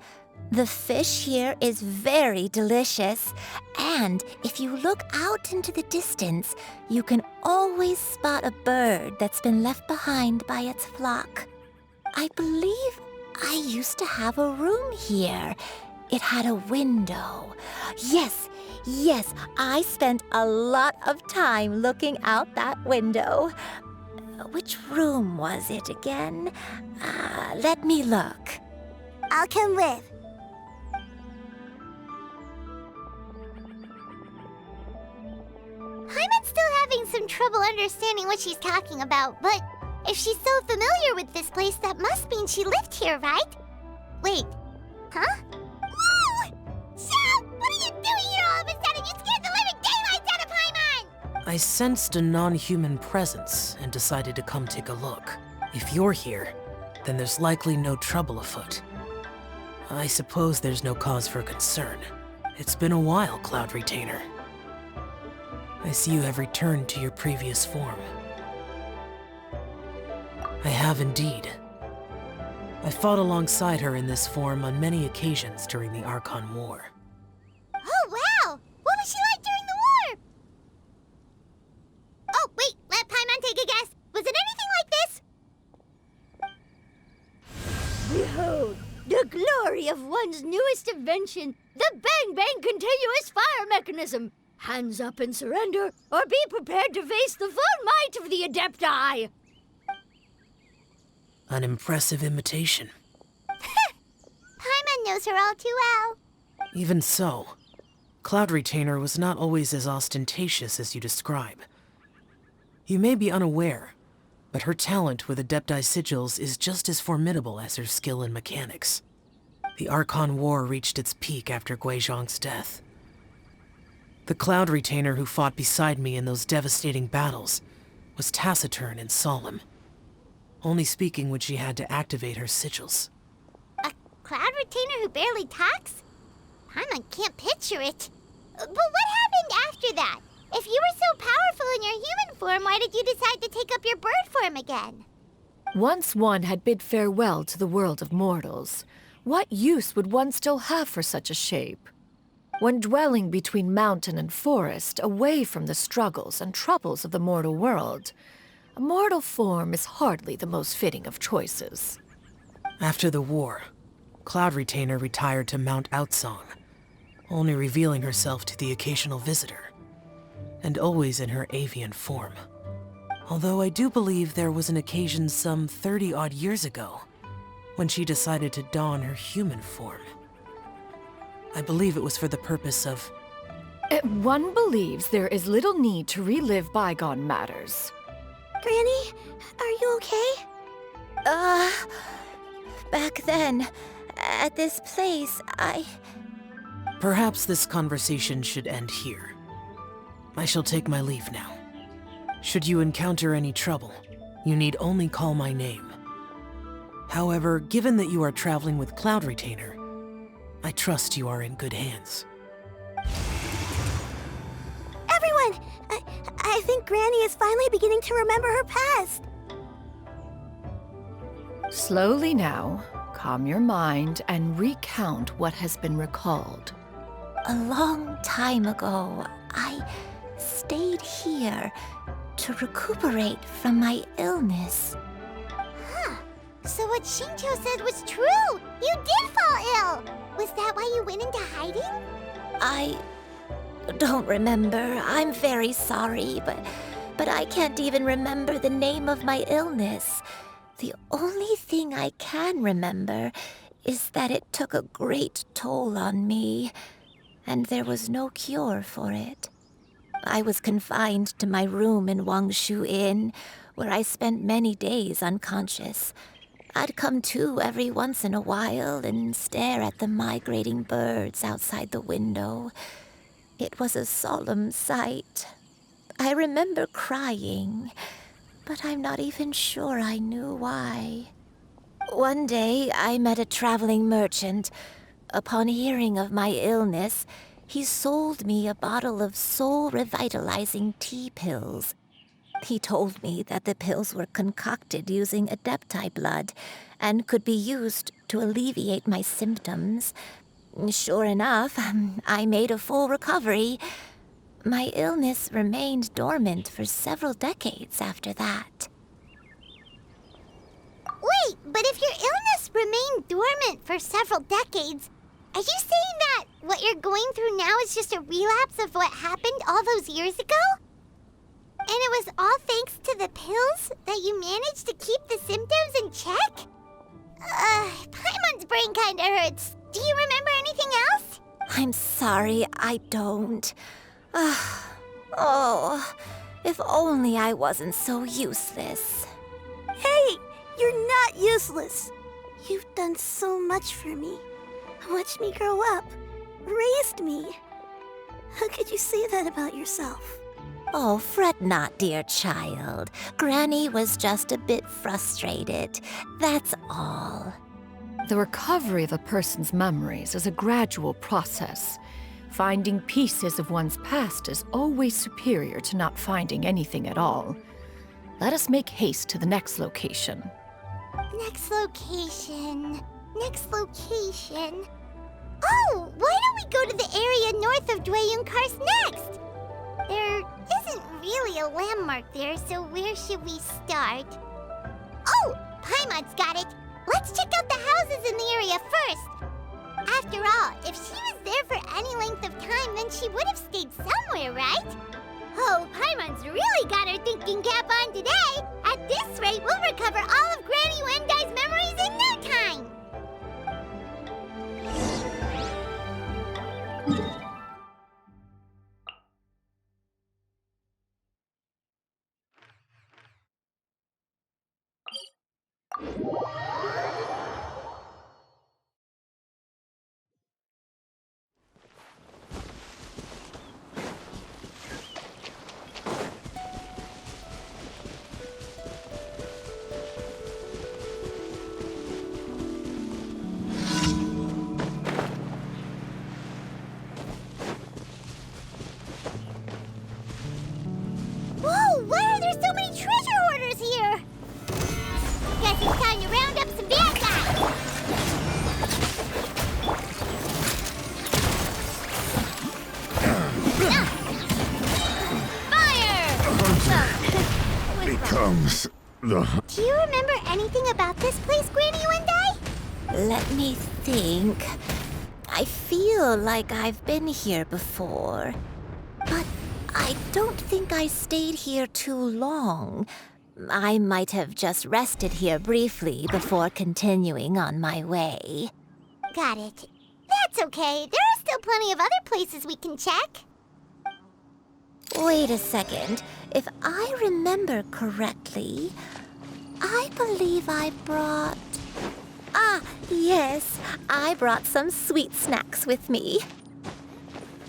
Speaker 12: The fish here is very delicious, and if you look out into the distance, you can always spot a bird that's been left behind by its flock. I believe I used to have a room here. It had a window. Yes, I spent a lot of time looking out that window. Which room was it again? Let me look.
Speaker 11: I'll come with.
Speaker 1: Paimon's still having some trouble understanding what she's talking about, but if she's so familiar with this place, that must mean she lived here, right? Wait, huh? Whoa! Shao! What are you doing here all of a sudden? You scared the living daylights out of Paimon!
Speaker 14: I sensed a non-human presence and decided to come take a look. If you're here, then there's likely no trouble afoot. I suppose there's no cause for concern. It's been a while, Cloud Retainer. I see you have returned to your previous form. I have indeed. I fought alongside her in this form on many occasions during the Archon War.
Speaker 1: Oh, wow! What was she like during the war? Oh, wait, let Paimon take a guess. Was it anything like this?
Speaker 15: Behold, the glory of one's newest invention, the Bang Bang Continuous Fire Mechanism. Hands up and surrender, or be prepared to face the full might of the Adepti!
Speaker 14: An impressive imitation.
Speaker 1: Paimon knows her all too well.
Speaker 14: Even so, Cloud Retainer was not always as ostentatious as you describe. You may be unaware, but her talent with Adepti sigils is just as formidable as her skill in mechanics. The Archon War reached its peak after Guizhong's death. The Cloud Retainer who fought beside me in those devastating battles was taciturn and solemn, only speaking when she had to activate her sigils.
Speaker 1: A Cloud Retainer who barely talks? Paimon can't picture it. But what happened after that? If you were so powerful in your human form, why did you decide to take up your bird form again?
Speaker 2: Once one had bid farewell to the world of mortals, what use would one still have for such a shape? When dwelling between mountain and forest, away from the struggles and troubles of the mortal world, a mortal form is hardly the most fitting of choices.
Speaker 14: After the war, Cloud Retainer retired to Mount Outsong, only revealing herself to the occasional visitor, and always in her avian form. Although I do believe there was an occasion some 30-odd years ago when she decided to don her human form. I believe it was for the purpose of...
Speaker 2: One believes there is little need to relive bygone matters.
Speaker 11: Granny, are you okay?
Speaker 12: Back then, at this place,
Speaker 14: Perhaps this conversation should end here. I shall take my leave now. Should you encounter any trouble, you need only call my name. However, given that you are traveling with Cloud Retainer, I trust you are in good hands.
Speaker 11: I think Granny is finally beginning to remember her past.
Speaker 2: Slowly now, calm your mind and recount what has been recalled.
Speaker 12: A long time ago, I stayed here to recuperate from my illness.
Speaker 1: Huh. So what Shinto said was true! You did fall ill! Was that why you went into hiding?
Speaker 12: I don't remember. I'm very sorry, but I can't even remember the name of my illness. The only thing I can remember is that it took a great toll on me, and there was no cure for it. I was confined to my room in Wangshu Inn, where I spent many days unconscious. I'd come to every once in a while and stare at the migrating birds outside the window. It was a solemn sight. I remember crying, but I'm not even sure I knew why. One day, I met a traveling merchant. Upon hearing of my illness, he sold me a bottle of soul-revitalizing tea pills. He told me that the pills were concocted using Adepti blood and could be used to alleviate my symptoms. Sure enough, I made a full recovery. My illness remained dormant for several decades after that.
Speaker 1: Wait, but if your illness remained dormant for several decades, are you saying that what you're going through now is just a relapse of what happened all those years ago? And it was all thanks to the pills that you managed to keep the symptoms in check? Paimon's brain kinda hurts. Do you remember anything else?
Speaker 12: I'm sorry, I don't. Oh, if only I wasn't so useless.
Speaker 11: Hey, you're not useless. You've done so much for me. Watched me grow up. Raised me. How could you say that about yourself?
Speaker 12: Oh, fret not, dear child. Granny was just a bit frustrated. That's all.
Speaker 2: The recovery of a person's memories is a gradual process. Finding pieces of one's past is always superior to not finding anything at all. Let us make haste to the next location.
Speaker 1: Next location. Next location. Oh, why don't we go to the area north of Dwayun Karst next? There isn't really a landmark there, so where should we start? Oh, Paimon's got it. Let's check out the houses in the area first. After all, if she was there for any length of time, then she would have stayed somewhere, right? Oh, Paimon's really got her thinking cap on today. At this rate, we'll recover all of Granny Wendai's memories in no time. Whoa, why are there so many treasure hoarders here? Guess it's time to round up some bad guys. Fire!
Speaker 6: Becomes the...
Speaker 1: Do you remember anything about this place, Granny Wendai?
Speaker 12: Let me think. I feel like I've been here before, but I don't think I stayed here too long. I might have just rested here briefly before continuing on my way.
Speaker 1: Got it. That's okay. There are still plenty of other places we can check.
Speaker 12: Wait a second. If I remember correctly, I believe I brought... Ah, yes. I brought some sweet snacks with me.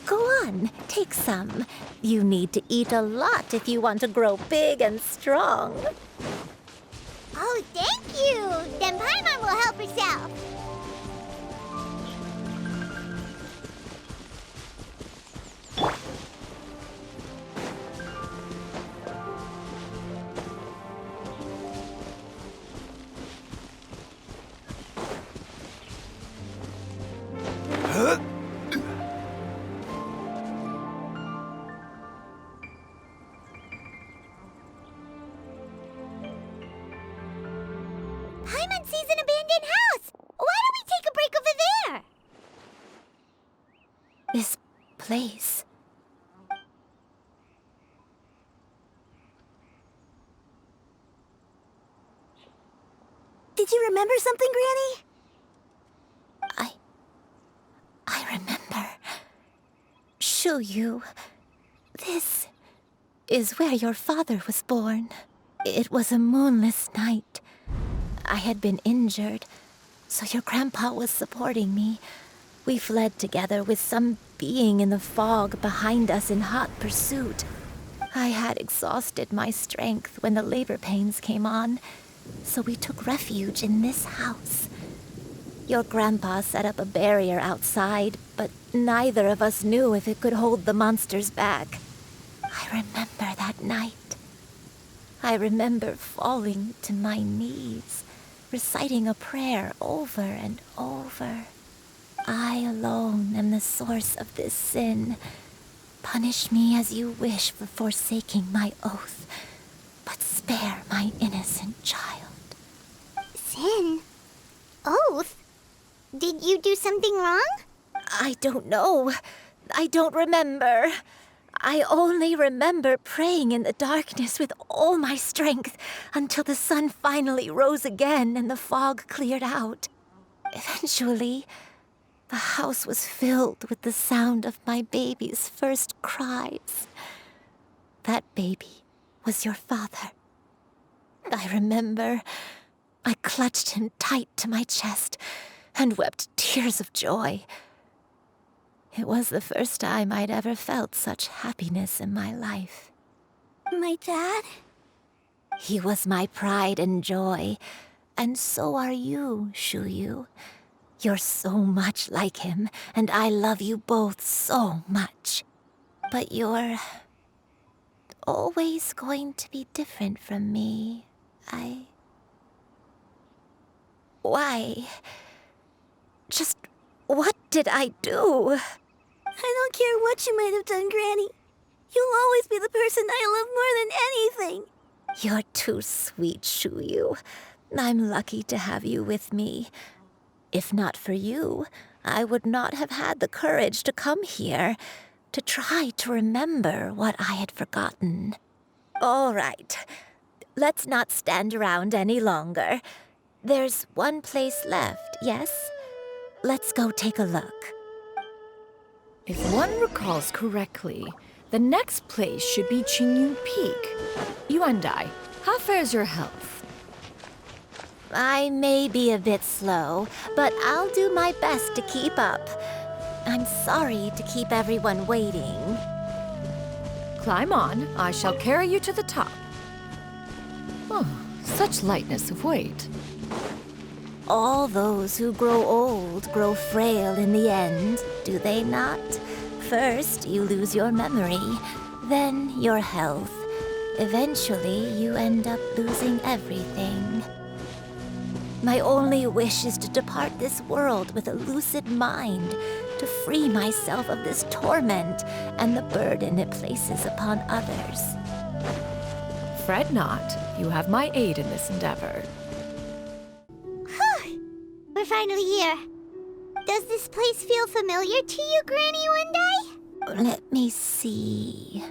Speaker 12: Go on, take some. You need to eat a lot if you want to grow big and strong.
Speaker 1: Oh, thank you. Then Paimon will help herself.
Speaker 12: place.
Speaker 11: Did you remember something, Granny?
Speaker 12: I remember. Xianyun, this is where your father was born. It was a moonless night. I had been injured, so your grandpa was supporting me. We fled together with some being in the fog behind us in hot pursuit. I had exhausted my strength when the labor pains came on, so we took refuge in this house. Your grandpa set up a barrier outside, but neither of us knew if it could hold the monsters back. I remember that night. I remember falling to my knees, reciting a prayer over and over. I alone am the source of this sin. Punish me as you wish for forsaking my oath, but spare my innocent child.
Speaker 1: Sin? Oath? Did you do something wrong?
Speaker 12: I don't know. I don't remember. I only remember praying in the darkness with all my strength until the sun finally rose again and the fog cleared out. Eventually, the house was filled with the sound of my baby's first cries. That baby was your father. I remember I clutched him tight to my chest and wept tears of joy. It was the first time I'd ever felt such happiness in my life.
Speaker 11: My dad?
Speaker 12: He was my pride and joy, and so are you, Xianyun. You're so much like him, and I love you both so much. But you're always going to be different from me. Why? Just what did I do?
Speaker 11: I don't care what you might have done, Granny. You'll always be the person I love more than anything.
Speaker 12: You're too sweet, Xianyun. I'm lucky to have you with me. If not for you, I would not have had the courage to come here, to try to remember what I had forgotten. All right, let's not stand around any longer. There's one place left, yes? Let's go take a look.
Speaker 2: If one recalls correctly, the next place should be Xianyun Peak. Yuandai, how fares your health?
Speaker 12: I may be a bit slow, but I'll do my best to keep up. I'm sorry to keep everyone waiting.
Speaker 2: Climb on. I shall carry you to the top. Oh, such lightness of weight.
Speaker 12: All those who grow old grow frail in the end, do they not? First, you lose your memory, then your health. Eventually, you end up losing everything. My only wish is to depart this world with a lucid mind, to free myself of this torment and the burden it places upon others.
Speaker 2: Fret not. You have my aid in this endeavor.
Speaker 1: We're finally here. Does this place feel familiar to you, Granny Yuandai?
Speaker 12: Let me see.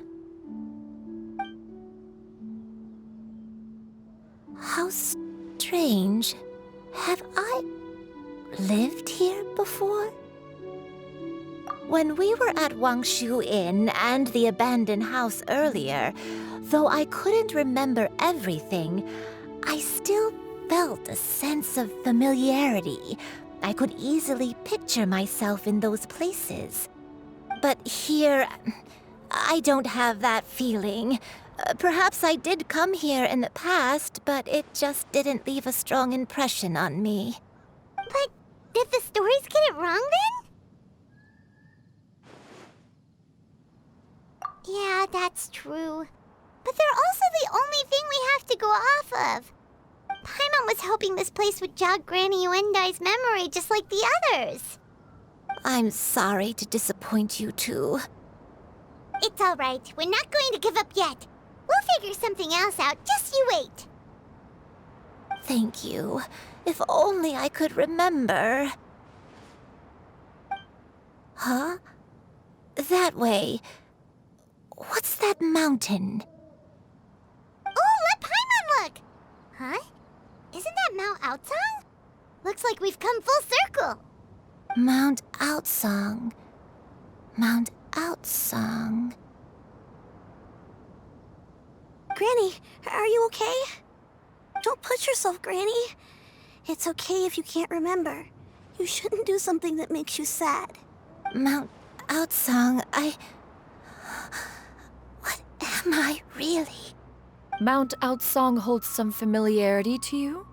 Speaker 12: How strange. Have I lived here before? When we were at Wangshu Inn and the abandoned house earlier, though I couldn't remember everything, I still felt a sense of familiarity. I could easily picture myself in those places. But here, I don't have that feeling. Perhaps I did come here in the past, but it just didn't leave a strong impression on me.
Speaker 1: But did the stories get it wrong then? Yeah, that's true. But they're also the only thing we have to go off of. Paimon was hoping this place would jog Granny Yuandai's memory just like the others.
Speaker 12: I'm sorry to disappoint you too.
Speaker 1: It's all right. We're not going to give up yet. We'll figure something else out. Just you wait.
Speaker 12: Thank you. If only I could remember. Huh? that way. What's that mountain?
Speaker 1: Oh, let Paimon look! Huh? Isn't that Mount Outsong? Looks like we've come full circle.
Speaker 12: Mount Outsong. Mount Outsong.
Speaker 11: Granny, are you okay? Don't push yourself, Granny. It's okay if you can't remember. You shouldn't do something that makes you sad.
Speaker 12: Mount Outsong, What am I really?
Speaker 2: Mount Outsong holds some familiarity to you?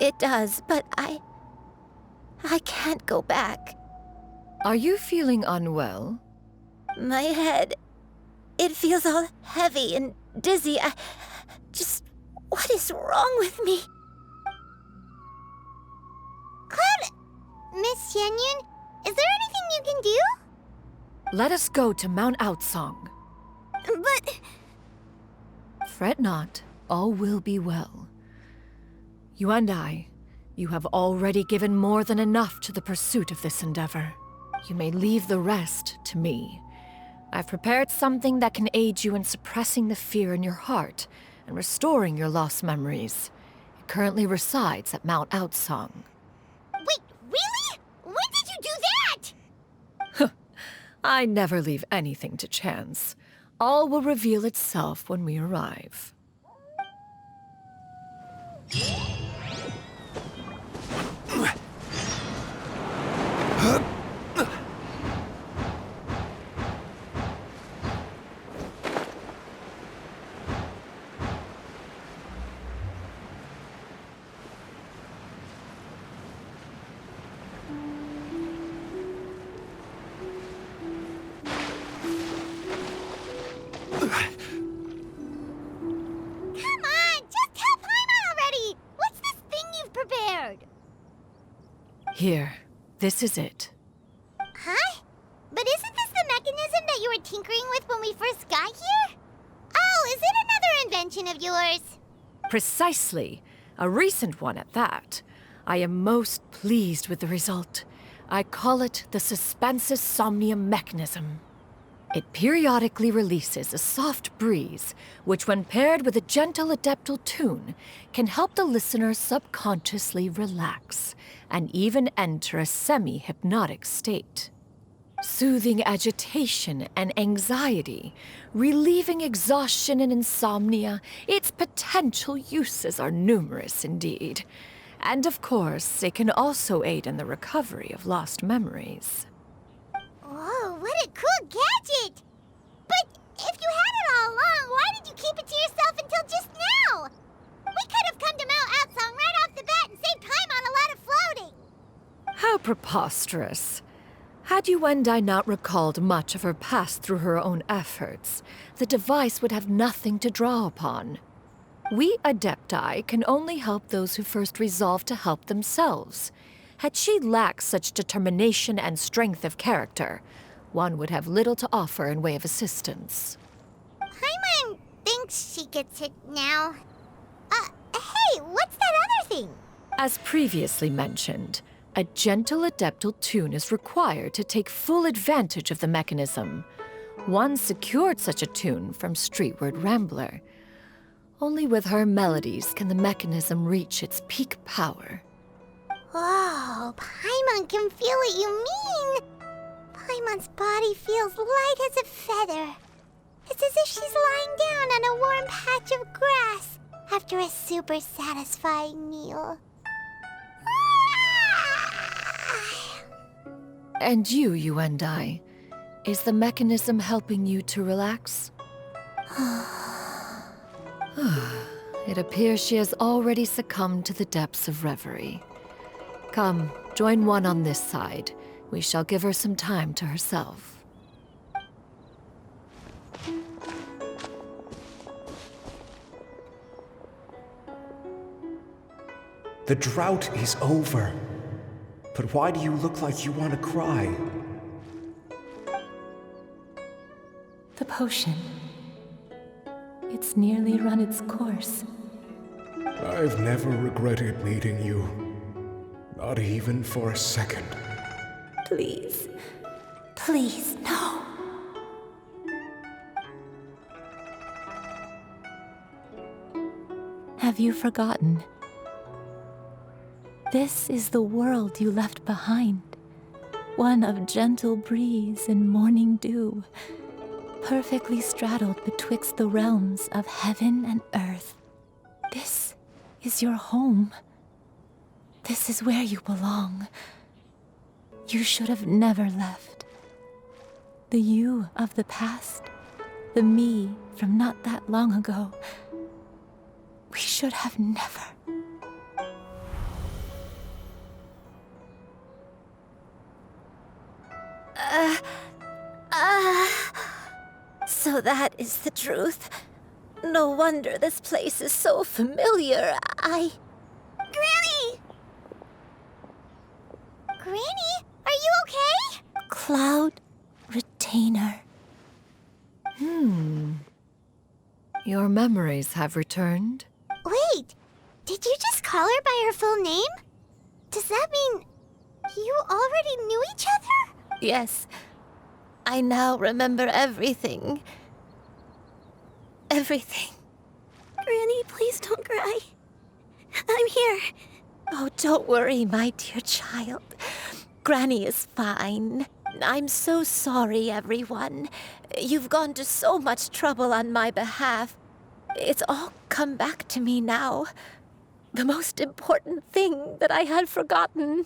Speaker 12: It does, but I can't go back.
Speaker 2: Are you feeling unwell?
Speaker 12: My head, it feels all heavy and dizzy. What is wrong with me?
Speaker 1: Cloud, Miss Xianyun, is there anything you can do?
Speaker 2: Let us go to Mount Outsong.
Speaker 11: But...
Speaker 2: Fret not, all will be well. You and I, you have already given more than enough to the pursuit of this endeavor. You may leave the rest to me. I've prepared something that can aid you in suppressing the fear in your heart and restoring your lost memories. It currently resides at Mount Outsong.
Speaker 1: Wait, really? When did you do that?
Speaker 2: I never leave anything to chance. All will reveal itself when we arrive. Here, this is it.
Speaker 1: Huh? But isn't this the mechanism that you were tinkering with when we first got here? Oh, is it another invention of yours?
Speaker 2: Precisely. A recent one at that. I am most pleased with the result. I call it the Suspensus Somnium mechanism. It periodically releases a soft breeze, which when paired with a gentle adeptal tune, can help the listener subconsciously relax and even enter a semi-hypnotic state. Soothing agitation and anxiety, relieving exhaustion and insomnia, its potential uses are numerous indeed. And of course, it can also aid in the recovery of lost memories.
Speaker 1: Whoa, what a cool gadget! But if you had it all along, why did you keep it to yourself until just now? We could have come to Mount Outsong right off the bat and saved time on a lot of floating.
Speaker 2: How preposterous. Had you and I not recalled much of her past through her own efforts, the device would have nothing to draw upon. We Adepti can only help those who first resolve to help themselves. Had she lacked such determination and strength of character, one would have little to offer in way of assistance.
Speaker 1: Paimon thinks she gets it now. Hey, what's that other thing?
Speaker 2: As previously mentioned, a gentle adeptal tune is required to take full advantage of the mechanism. One secured such a tune from Streetward Rambler. Only with her melodies can the mechanism reach its peak power.
Speaker 1: Whoa, Paimon can feel what you mean. Paimon's body feels light as a feather. It's as if she's lying down on a warm patch of grass after a super satisfying meal.
Speaker 2: And you and I, is the mechanism helping you to relax? It appears she has already succumbed to the depths of reverie. Come, join one on this side. We shall give her some time to herself.
Speaker 16: The drought is over. But why do you look like you want to cry?
Speaker 17: The potion. It's nearly run its course.
Speaker 16: I've never regretted meeting you. Not even for a second.
Speaker 17: Please. Please, no. have you forgotten? This is the world you left behind, one of gentle breeze and morning dew, perfectly straddled betwixt the realms of heaven and earth. This is your home. This is where you belong. You should have never left. The you of the past, the me from not that long ago, we should have never.
Speaker 12: So that is the truth. No wonder this place is so familiar.
Speaker 1: Granny! Granny, are you okay?
Speaker 12: Cloud Retainer.
Speaker 2: Your memories have returned?
Speaker 1: Wait, did you just call her by her full name? Does that mean you already knew each other?
Speaker 12: Yes. I now remember everything. Everything.
Speaker 11: Granny, please don't cry. I'm here.
Speaker 12: Oh, don't worry, my dear child. Granny is fine. I'm so sorry, everyone. You've gone to so much trouble on my behalf. It's all come back to me now. The most important thing that I had forgotten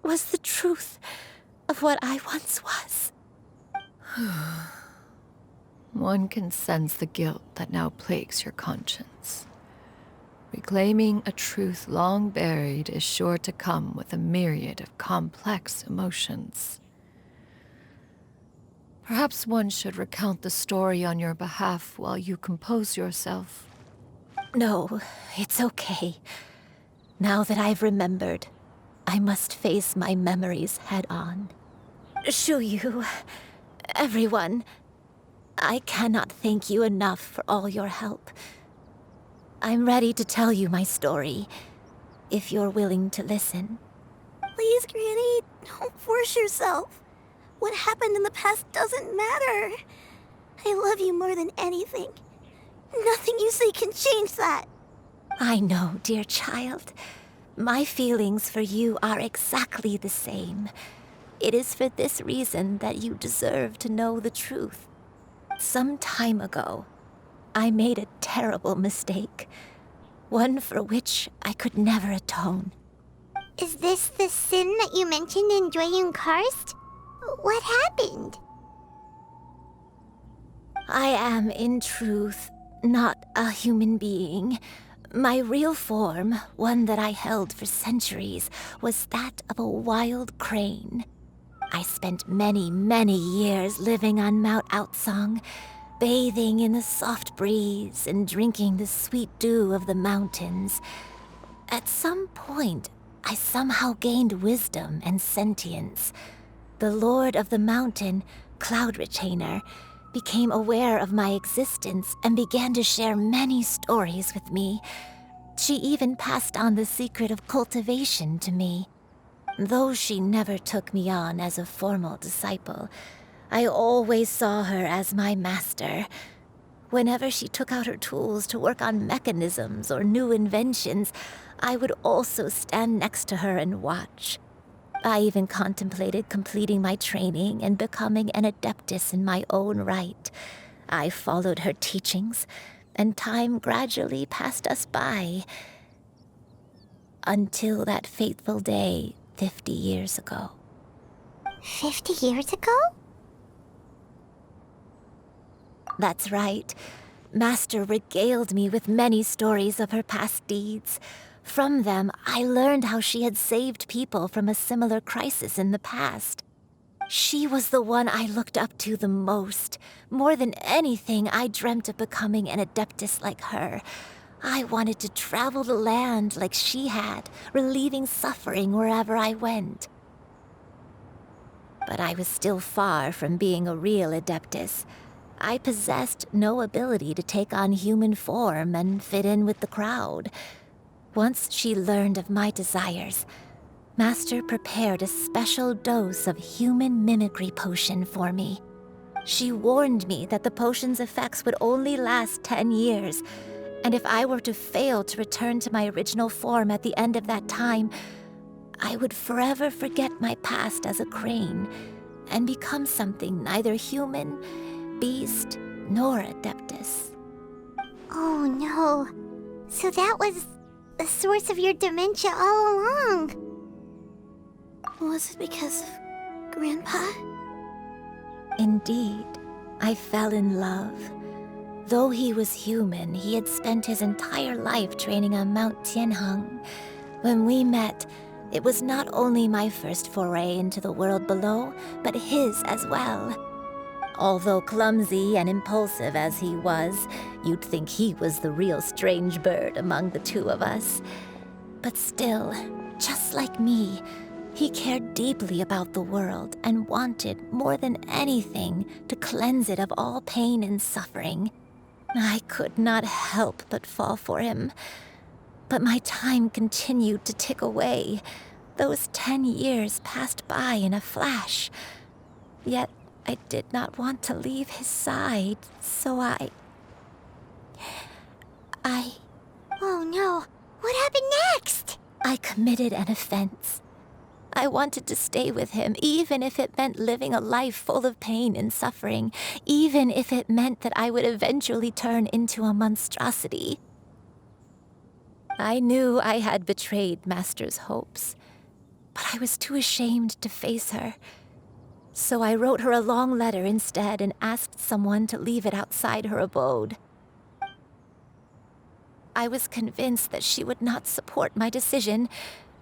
Speaker 12: was the truth of what I once was.
Speaker 2: One can sense the guilt that now plagues your conscience. Reclaiming a truth long buried is sure to come with a myriad of complex emotions. Perhaps one should recount the story on your behalf while you compose yourself.
Speaker 12: No, it's okay. Now that I've remembered, I must face my memories head on. Xianyun, everyone, I cannot thank you enough for all your help. I'm ready to tell you my story, if you're willing to listen.
Speaker 11: Please, Granny, don't force yourself. What happened in the past doesn't matter. I love you more than anything. Nothing you say can change that.
Speaker 12: I know, dear child. My feelings for you are exactly the same. It is for this reason that you deserve to know the truth. Some time ago, I made a terrible mistake. One for which I could never atone.
Speaker 1: Is this the sin that you mentioned in Xianyun Karst? What happened?
Speaker 12: I am, in truth, not a human being. My real form, one that I held for centuries, was that of a wild crane. I spent many, many years living on Mount Outsong, bathing in the soft breeze and drinking the sweet dew of the mountains. At some point, I somehow gained wisdom and sentience. The Lord of the Mountain, Cloud Retainer, became aware of my existence and began to share many stories with me. She even passed on the secret of cultivation to me. Though she never took me on as a formal disciple, I always saw her as my master. Whenever she took out her tools to work on mechanisms or new inventions, I would also stand next to her and watch. I even contemplated completing my training and becoming an adeptus in my own right. I followed her teachings, and time gradually passed us by. Until that fateful day 50 years ago.
Speaker 1: 50 years ago?
Speaker 12: That's right. Master regaled me with many stories of her past deeds. From them, I learned how she had saved people from a similar crisis in the past. She was the one I looked up to the most. More than anything, I dreamt of becoming an adeptus like her. I wanted to travel the land like she had, relieving suffering wherever I went. But I was still far from being a real adeptus. I possessed no ability to take on human form and fit in with the crowd. Once she learned of my desires, Master prepared a special dose of human mimicry potion for me. She warned me that the potion's effects would only last 10 years, And if I were to fail to return to my original form at the end of that time, I would forever forget my past as a crane and become something neither human, beast, nor adeptus.
Speaker 1: Oh no. So that was the source of your dementia all along.
Speaker 11: Was it because of Grandpa?
Speaker 12: Indeed, I fell in love. Though he was human, he had spent his entire life training on Mount Tianheng. When we met, it was not only my first foray into the world below, but his as well. Although clumsy and impulsive as he was, you'd think he was the real strange bird among the two of us. But still, just like me, he cared deeply about the world and wanted, more than anything, to cleanse it of all pain and suffering. I could not help but fall for him. But my time continued to tick away. Those 10 years passed by in a flash. Yet I did not want to leave his side, so I...
Speaker 1: Oh no, what happened next?
Speaker 12: I committed an offense. I wanted to stay with him, even if it meant living a life full of pain and suffering, even if it meant that I would eventually turn into a monstrosity. I knew I had betrayed Master's hopes, but I was too ashamed to face her. So I wrote her a long letter instead and asked someone to leave it outside her abode. I was convinced that she would not support my decision,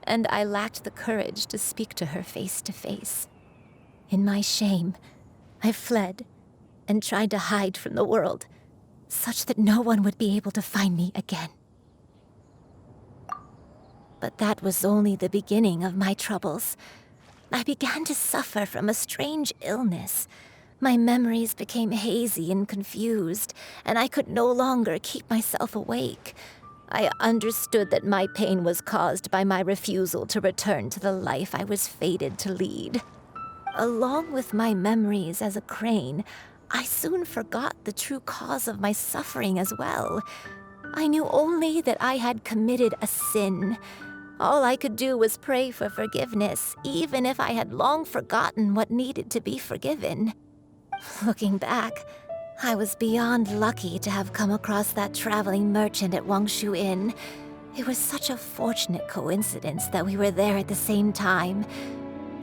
Speaker 12: and I lacked the courage to speak to her face to face. In my shame, I fled and tried to hide from the world, such that no one would be able to find me again. But that was only the beginning of my troubles. I began to suffer from a strange illness. My memories became hazy and confused, and I could no longer keep myself awake. I understood that my pain was caused by my refusal to return to the life I was fated to lead. Along with my memories as a crane, I soon forgot the true cause of my suffering as well. I knew only that I had committed a sin. All I could do was pray for forgiveness, even if I had long forgotten what needed to be forgiven. Looking back, I was beyond lucky to have come across that traveling merchant at Wangshu Inn. It was such a fortunate coincidence that we were there at the same time.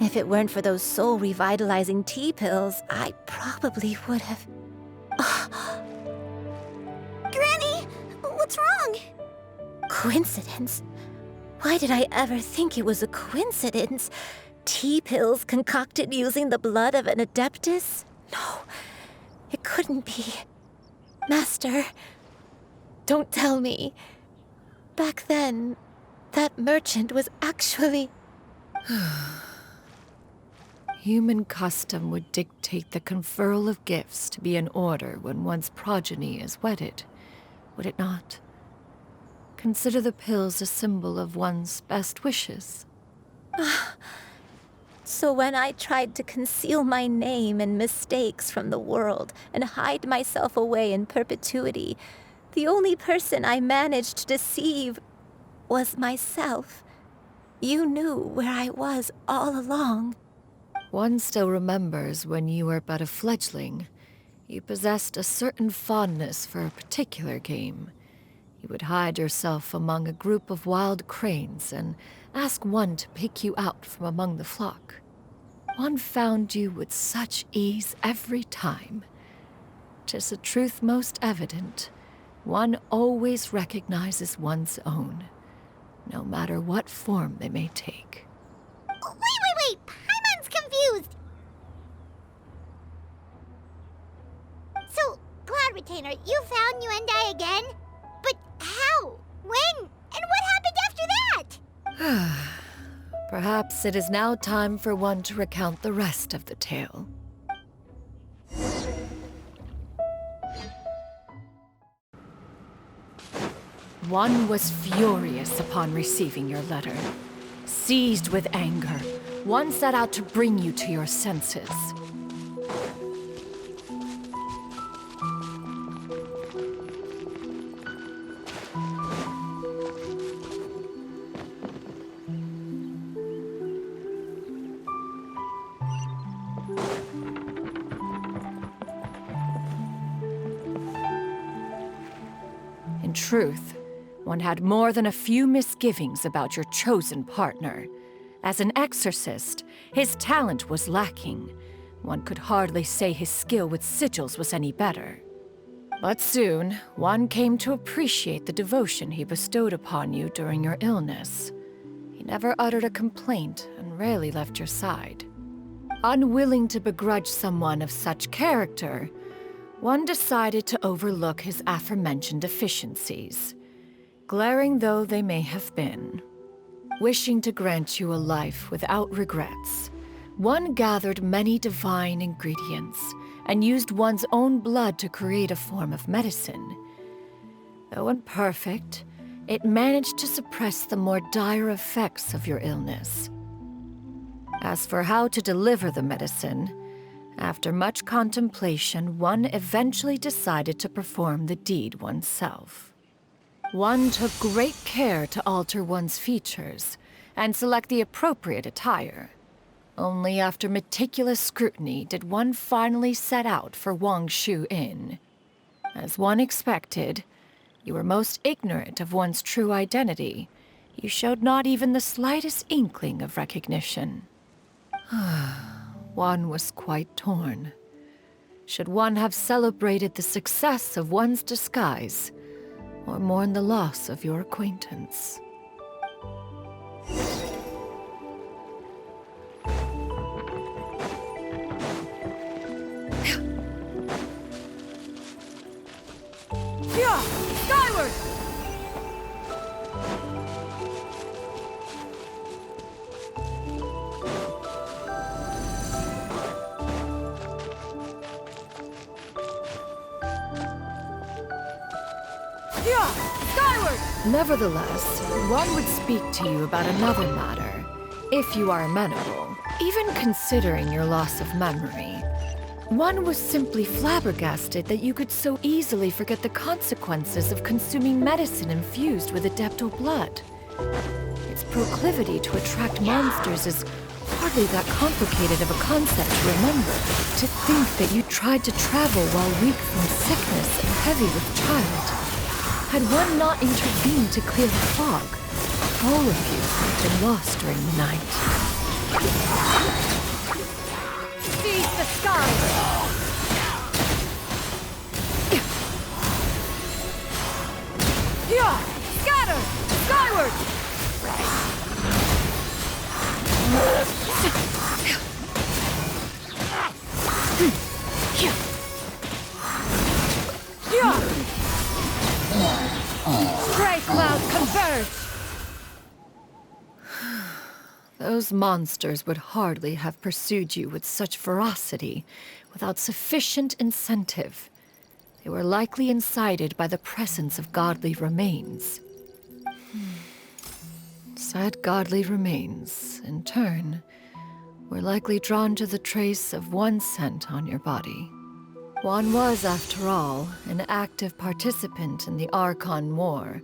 Speaker 12: If it weren't for those soul-revitalizing tea pills, I probably would have...
Speaker 11: Granny! What's wrong?
Speaker 12: Coincidence? Why did I ever think it was a coincidence? Tea pills concocted using the blood of an adeptus? No, it couldn't be. Master, don't tell me. Back then, that merchant was actually...
Speaker 2: Human custom would dictate the conferral of gifts to be in order when one's progeny is wedded, would it not? Consider the pills a symbol of one's best wishes.
Speaker 12: So when I tried to conceal my name and mistakes from the world and hide myself away in perpetuity, the only person I managed to deceive was myself. You knew where I was all along.
Speaker 2: One still remembers when you were but a fledgling. You possessed a certain fondness for a particular game. You would hide yourself among a group of wild cranes and ask one to pick you out from among the flock. One found you with such ease every time. 'Tis a truth most evident. One always recognizes one's own, no matter what form they may take.
Speaker 1: Wait! Paimon's confused! So, Cloud Retainer, you found Yuendai again? But how? When? And what happened after that?
Speaker 2: Perhaps it is now time for one to recount the rest of the tale. One was furious upon receiving your letter. Seized with anger, one set out to bring you to your senses. truth, one had more than a few misgivings about your chosen partner. As an exorcist, his talent was lacking. One could hardly say his skill with sigils was any better. But soon, one came to appreciate the devotion he bestowed upon you during your illness. He never uttered a complaint and rarely left your side. Unwilling to begrudge someone of such character, one decided to overlook his aforementioned deficiencies, glaring though they may have been. Wishing to grant you a life without regrets, one gathered many divine ingredients and used one's own blood to create a form of medicine. Though imperfect, it managed to suppress the more dire effects of your illness. As for how to deliver the medicine, after much contemplation, one eventually decided to perform the deed oneself. One took great care to alter one's features and select the appropriate attire. Only after meticulous scrutiny did one finally set out for Wangshu Inn. As one expected, you were most ignorant of one's true identity. You showed not even the slightest inkling of recognition. One was quite torn. Should one have celebrated the success of one's disguise, or mourn the loss of your acquaintance?
Speaker 18: Yeah! Skyward!
Speaker 2: Nevertheless, one would speak to you about another matter, if you are amenable. Even considering your loss of memory, one was simply flabbergasted that you could so easily forget the consequences of consuming medicine infused with adeptal blood. Its proclivity to attract monsters is hardly that complicated of a concept to remember. To think that you tried to travel while weak from sickness and heavy with child. Had one not intervened to clear the fog, all of you would have been lost during the night.
Speaker 18: Seize the sky! Yeah! Scatter! Skyward! Yeah! Gray clouds converge!
Speaker 2: Those monsters would hardly have pursued you with such ferocity without sufficient incentive. They were likely incited by the presence of godly remains. Said godly remains, in turn, were likely drawn to the trace of one scent on your body. One was, after all, an active participant in the Archon War.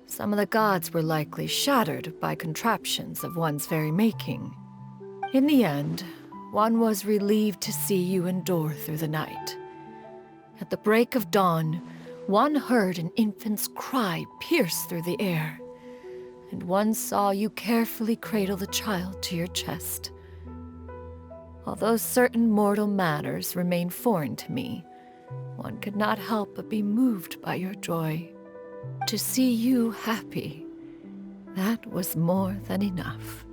Speaker 2: Some of the gods were likely shattered by contraptions of one's very making. In the end, one was relieved to see you endure through the night. At the break of dawn, one heard an infant's cry pierce through the air, and one saw you carefully cradle the child to your chest. Although certain mortal matters remain foreign to me, one could not help but be moved by your joy. To see you happy, that was more than enough.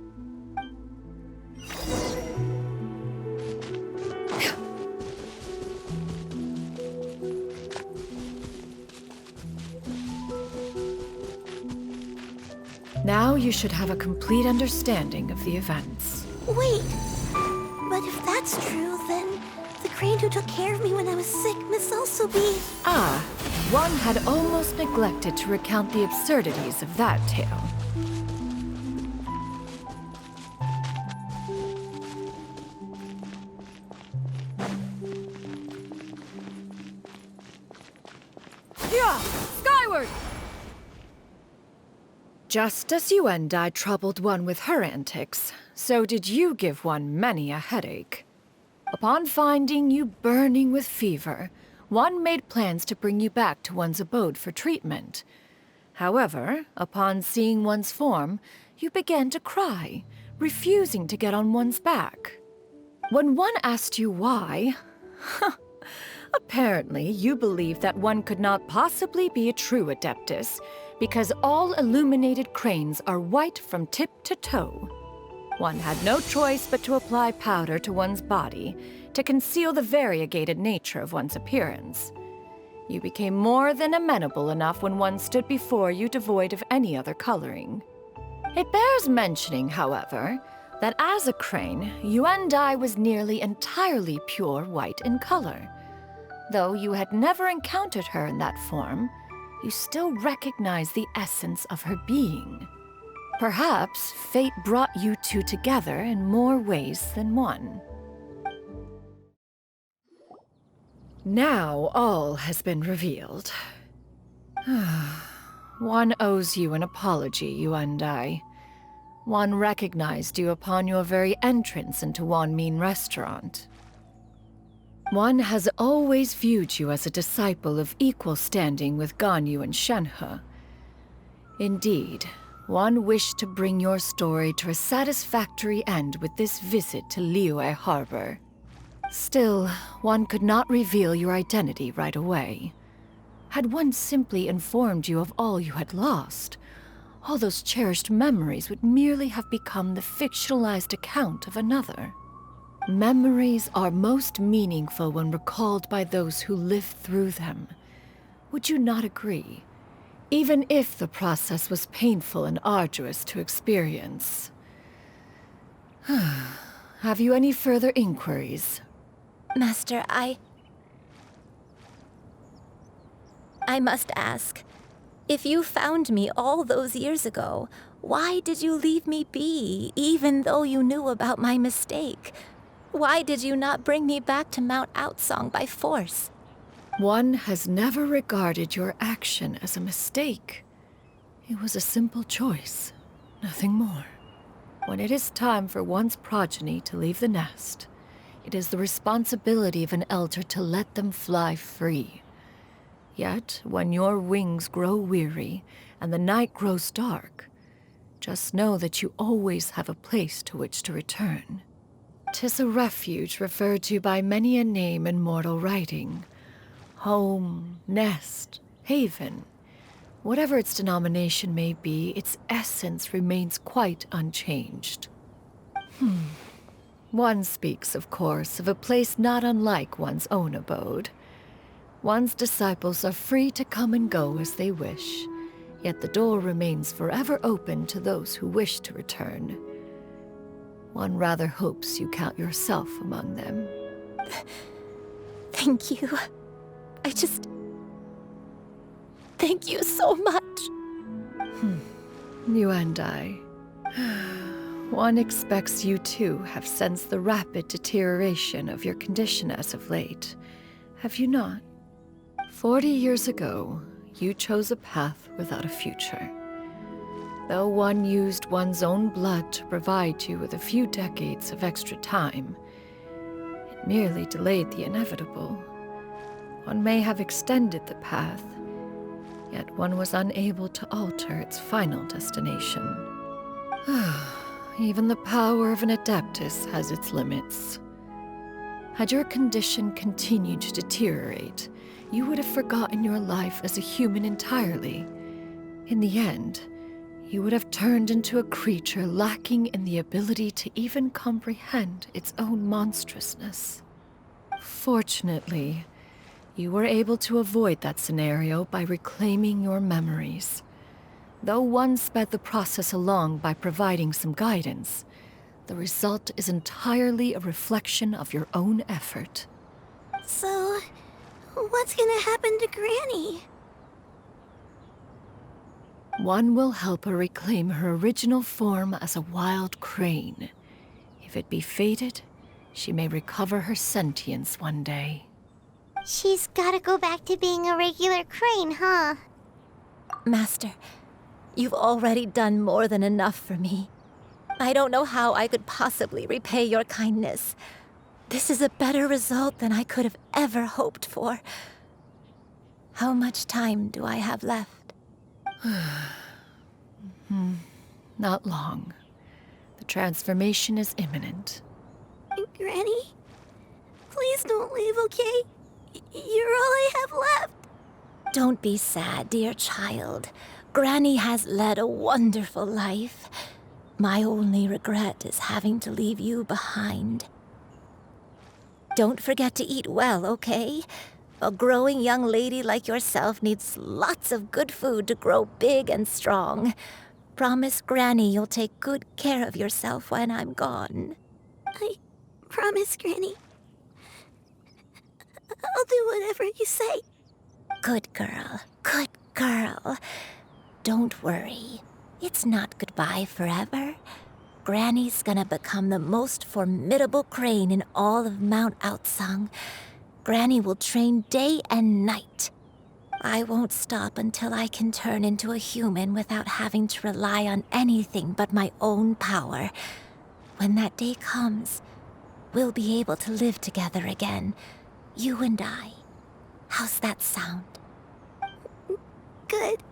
Speaker 2: Now you should have a complete understanding of the events.
Speaker 11: Wait! But if that's true, then the crane who took care of me when I was sick must also be...
Speaker 2: Ah, one had almost neglected to recount the absurdities of that tale.
Speaker 18: Yeah! Skyward!
Speaker 2: Just as Yuendai troubled one with her antics, so did you give one many a headache. Upon finding you burning with fever, one made plans to bring you back to one's abode for treatment. However, upon seeing one's form, you began to cry, refusing to get on one's back. When one asked you why, apparently you believed that one could not possibly be a true Adeptus, because all illuminated cranes are white from tip to toe. One had no choice but to apply powder to one's body to conceal the variegated nature of one's appearance. You became more than amenable enough when one stood before you devoid of any other coloring. It bears mentioning, however, that as a crane, Yuandai was nearly entirely pure white in color. Though you had never encountered her in that form, you still recognize the essence of her being. Perhaps fate brought you two together in more ways than one. Now all has been revealed. One owes you an apology, Yuandai. One recognized you upon your very entrance into Wanmin Restaurant. One has always viewed you as a disciple of equal standing with Ganyu and Shenhe. Indeed, one wished to bring your story to a satisfactory end with this visit to Liyue Harbor. Still, one could not reveal your identity right away. Had one simply informed you of all you had lost, all those cherished memories would merely have become the fictionalized account of another. Memories are most meaningful when recalled by those who lived through them. Would you not agree? Even if the process was painful and arduous to experience. Have you any further inquiries?
Speaker 17: Master, I must ask. If you found me all those years ago, why did you leave me be, even though you knew about my mistake? Why did you not bring me back to Mount Outsong by force?
Speaker 2: One has never regarded your action as a mistake. It was a simple choice, nothing more. When it is time for one's progeny to leave the nest, it is the responsibility of an elder to let them fly free. Yet, when your wings grow weary and the night grows dark, just know that you always have a place to which to return. 'Tis a refuge referred to by many a name in mortal writing. Home, nest, haven. Whatever its denomination may be, its essence remains quite unchanged. One speaks, of course, of a place not unlike one's own abode. One's disciples are free to come and go as they wish, yet the door remains forever open to those who wish to return. One rather hopes you count yourself among them.
Speaker 17: Thank you. Thank you so much.
Speaker 2: You and I. One expects you too have sensed the rapid deterioration of your condition as of late. Have you not? 40 years ago, you chose a path without a future. Though one used one's own blood to provide you with a few decades of extra time, it merely delayed the inevitable. One may have extended the path, yet one was unable to alter its final destination. Even the power of an Adeptus has its limits. Had your condition continued to deteriorate, you would have forgotten your life as a human entirely. In the end, you would have turned into a creature lacking in the ability to even comprehend its own monstrousness. Fortunately, you were able to avoid that scenario by reclaiming your memories. Though one sped the process along by providing some guidance, the result is entirely a reflection of your own effort.
Speaker 11: So, what's gonna happen to Granny?
Speaker 2: One will help her reclaim her original form as a wild crane. If it be fated, she may recover her sentience one day.
Speaker 1: She's gotta go back to being a regular crane, huh?
Speaker 17: Master, you've already done more than enough for me. I don't know how I could possibly repay your kindness. This is a better result than I could have ever hoped for. How much time do I have left?
Speaker 2: Not long. The transformation is imminent.
Speaker 11: Granny? Please don't leave, okay? You're all I have left.
Speaker 17: Don't be sad, dear child. Granny has led a wonderful life. My only regret is having to leave you behind. Don't forget to eat well, okay? A growing young lady like yourself needs lots of good food to grow big and strong. Promise Granny you'll take good care of yourself when I'm gone.
Speaker 11: I promise, Granny. I'll do whatever you say.
Speaker 17: Good girl, good girl. Don't worry. It's not goodbye forever. Granny's gonna become the most formidable crane in all of Mount Outsung. Granny will train day and night. I won't stop until I can turn into a human without having to rely on anything but my own power. When that day comes, we'll be able to live together again, you and I. How's that sound?
Speaker 11: Good.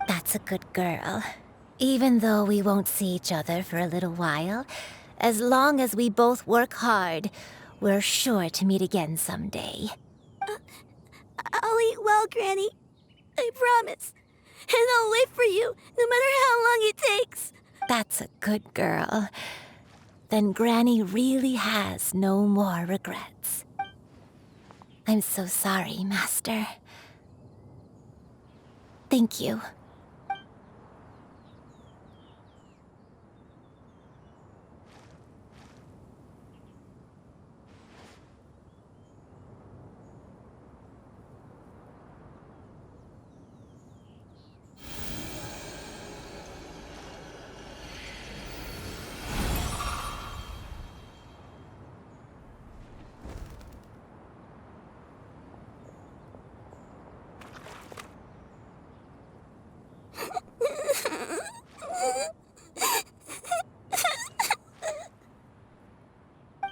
Speaker 17: That's a good girl. Even though we won't see each other for a little while, as long as we both work hard, we're sure to meet again someday.
Speaker 11: I'll eat well, Granny. I promise. And I'll wait for you, no matter how long it takes.
Speaker 17: That's a good girl. Then Granny really has no more regrets. I'm so sorry, Master. Thank you.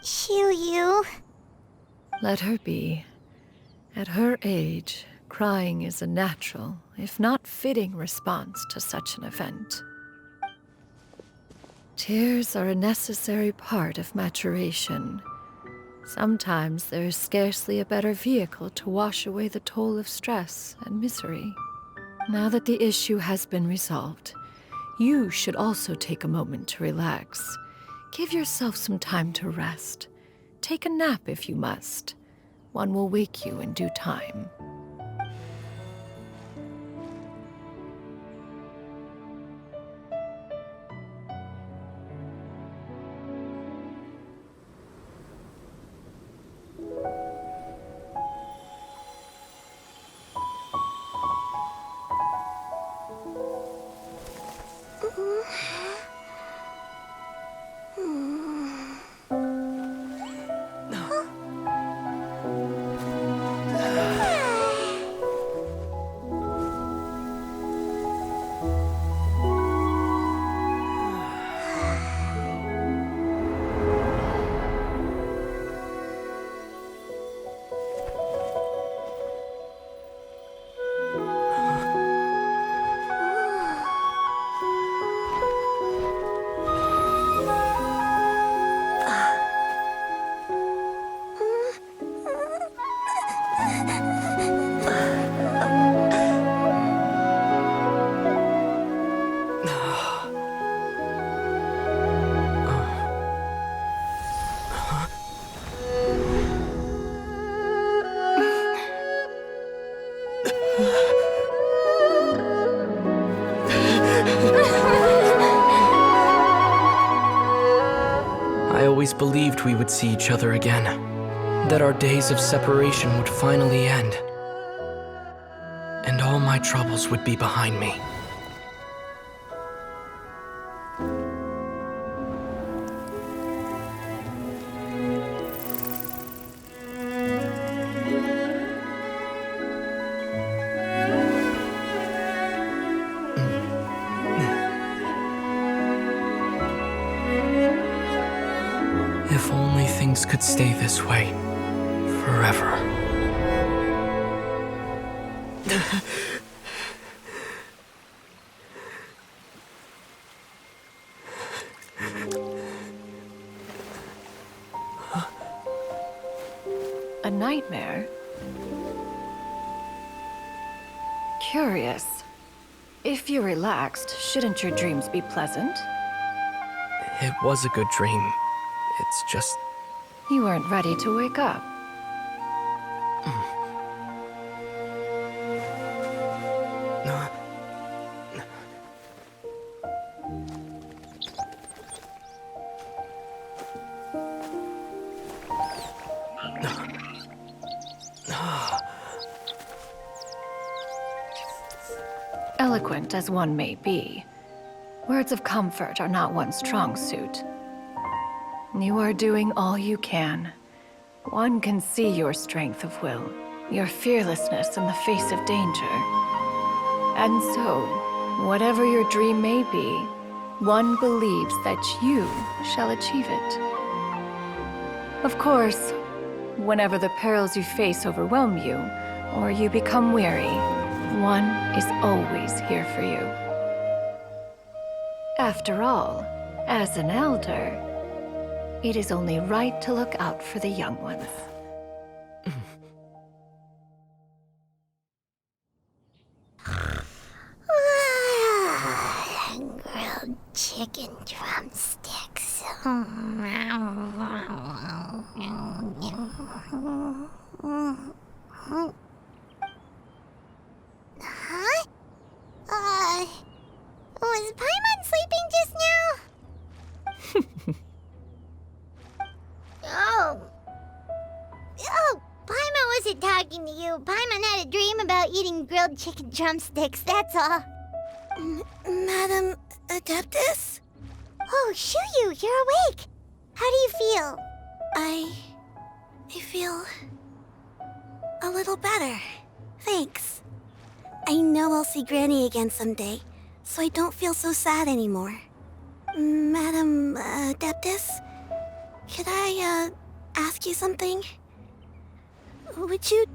Speaker 1: Xianyun.
Speaker 2: Let her be. At her age, crying is a natural, if not fitting, response to such an event. Tears are a necessary part of maturation. Sometimes there is scarcely a better vehicle to wash away the toll of stress and misery. Now that the issue has been resolved, you should also take a moment to relax. Give yourself some time to rest. Take a nap if you must. One will wake you in due time.
Speaker 5: I always believed we would see each other again, that our days of separation would finally end, and all my troubles would be behind me. If only things could stay this way forever.
Speaker 2: A nightmare? Curious. If you're relaxed, shouldn't your dreams be pleasant?
Speaker 5: It was a good dream. It's just...
Speaker 2: You weren't ready to wake up. Eloquent as one may be, words of comfort are not one's strong suit. You are doing all you can. One can see your strength of will, your fearlessness in the face of danger. And so, whatever your dream may be, one believes that you shall achieve it. Of course, whenever the perils you face overwhelm you, or you become weary, one is always here for you. After all, as an elder, it is only right to look out for the young ones.
Speaker 1: Grilled chicken drumsticks. Huh? Was Paimon sleeping just now? Oh, Paimon wasn't talking to you. Paimon had a dream about eating grilled chicken drumsticks, that's all.
Speaker 11: Madam Adeptus?
Speaker 1: Oh, Xianyun, you're awake. How do you feel?
Speaker 11: I feel a little better. Thanks. I know I'll see Granny again someday, so I don't feel so sad anymore. Madam Adeptus? Could I, ask you something? Would you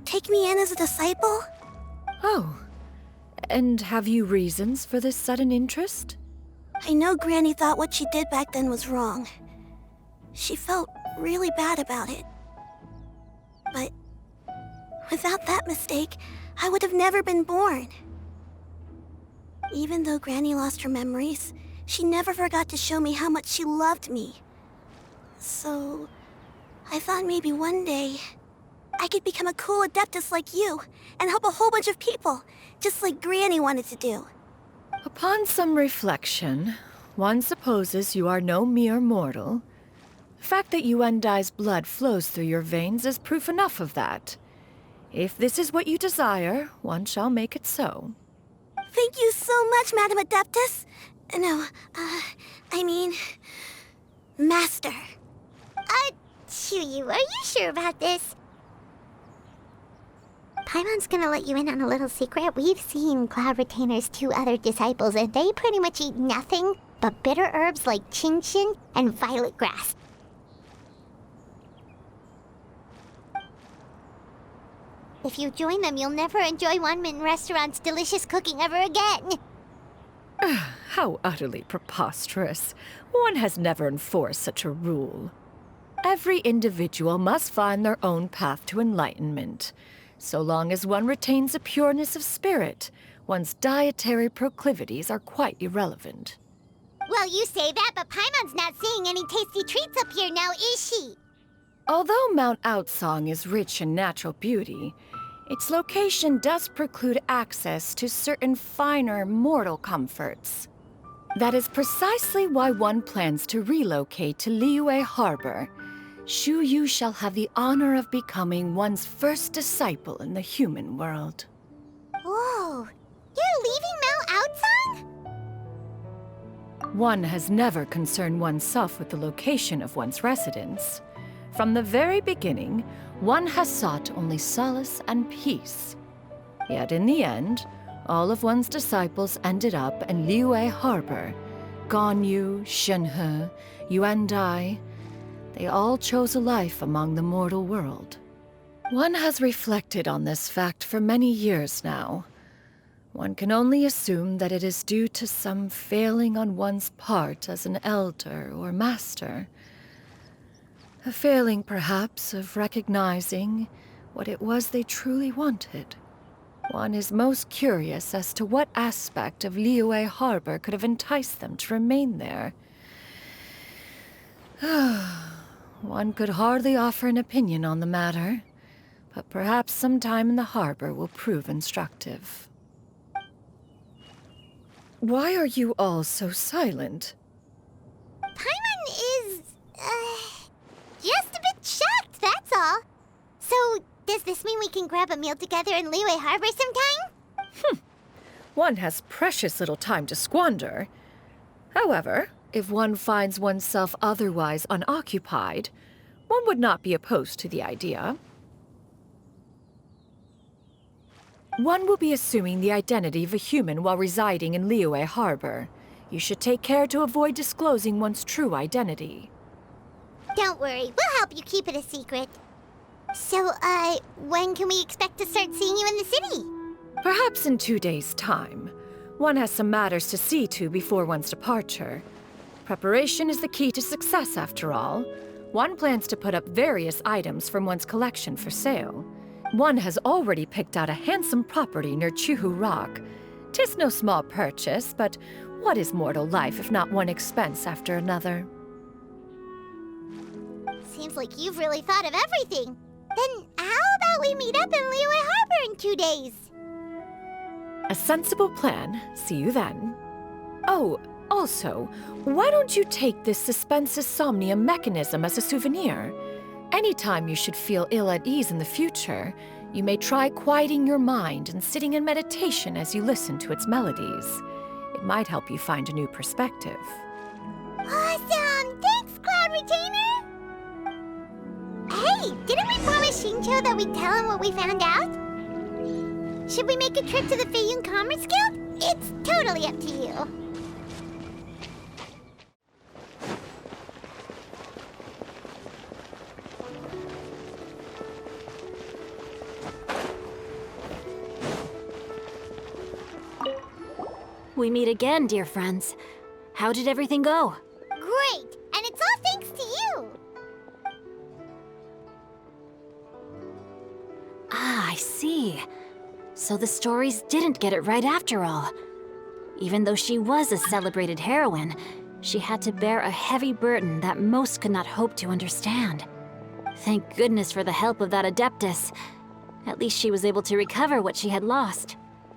Speaker 11: take me in as a disciple?
Speaker 2: Oh, and have you reasons for this sudden interest?
Speaker 11: I know Granny thought what she did back then was wrong. She felt really bad about it. But without that mistake, I would have never been born. Even though Granny lost her memories, she never forgot to show me how much she loved me. So, I thought maybe one day I could become a cool Adeptus like you and help a whole bunch of people, just like Granny wanted to do.
Speaker 2: Upon some reflection, one supposes you are no mere mortal. The fact that Yuendai's blood flows through your veins is proof enough of that. If this is what you desire, one shall make it so.
Speaker 11: Thank you so much, Madam Adeptus. No, I mean, Master.
Speaker 1: Xianyun, are you sure about this? Paimon's gonna let you in on a little secret. We've seen Cloud Retainer's 2 other disciples, and they pretty much eat nothing but bitter herbs like Genshin and violet grass. If you join them, you'll never enjoy One-Min Restaurant's delicious cooking ever again.
Speaker 2: How utterly preposterous. One has never enforced such a rule. Every individual must find their own path to enlightenment. So long as one retains a pureness of spirit, one's dietary proclivities are quite irrelevant.
Speaker 1: Well, you say that, but Paimon's not seeing any tasty treats up here now, is she?
Speaker 2: Although Mount Outsong is rich in natural beauty, its location does preclude access to certain finer mortal comforts. That is precisely why one plans to relocate to Liyue Harbor. Xianyun shall have the honor of becoming one's first disciple in the human world.
Speaker 1: Whoa, you're leaving Mount Outsong?
Speaker 2: One has never concerned oneself with the location of one's residence. From the very beginning, one has sought only solace and peace. Yet in the end, all of one's disciples ended up in Liyue Harbor. Ganyu, Shenhe, Yuendai, they all chose a life among the mortal world. One has reflected on this fact for many years now. One can only assume that it is due to some failing on one's part as an elder or master. A failing, perhaps, of recognizing what it was they truly wanted. One is most curious as to what aspect of Liyue Harbor could have enticed them to remain there. One could hardly offer an opinion on the matter, but perhaps some time in the harbor will prove instructive. Why are you all so silent?
Speaker 1: Paimon is, just a bit shocked, that's all. So, does this mean we can grab a meal together in Liyue Harbor sometime?
Speaker 2: One has precious little time to squander. However, if one finds oneself otherwise unoccupied, one would not be opposed to the idea. One will be assuming the identity of a human while residing in Liyue Harbor. You should take care to avoid disclosing one's true identity.
Speaker 1: Don't worry, we'll help you keep it a secret. So, when can we expect to start seeing you in the city?
Speaker 2: Perhaps in 2 days' time. One has some matters to see to before one's departure. Preparation is the key to success, after all. One plans to put up various items from one's collection for sale. One has already picked out a handsome property near Chuhu Rock. 'Tis no small purchase, but what is mortal life if not one expense after another?
Speaker 1: Seems like you've really thought of everything. Then how about we meet up in Liyue Harbor in 2 days?
Speaker 2: A sensible plan. See you then. Oh, also, why don't you take this suspensus somnium mechanism as a souvenir? Anytime you should feel ill at ease in the future, you may try quieting your mind and sitting in meditation as you listen to its melodies. It might help you find a new perspective.
Speaker 1: Awesome! Thanks, Cloud Retainer! Hey, didn't we promise Xingqiu that we'd tell him what we found out? Should we make a trip to the Feiyun Commerce Guild? It's totally up to you.
Speaker 13: We meet again, dear friends. How did everything go?
Speaker 1: Great! And it's all thanks to you!
Speaker 13: Ah, I see. So the stories didn't get it right after all. Even though she was a celebrated heroine, she had to bear a heavy burden that most could not hope to understand. Thank goodness for the help of that Adeptus. At least she was able to recover what she had lost.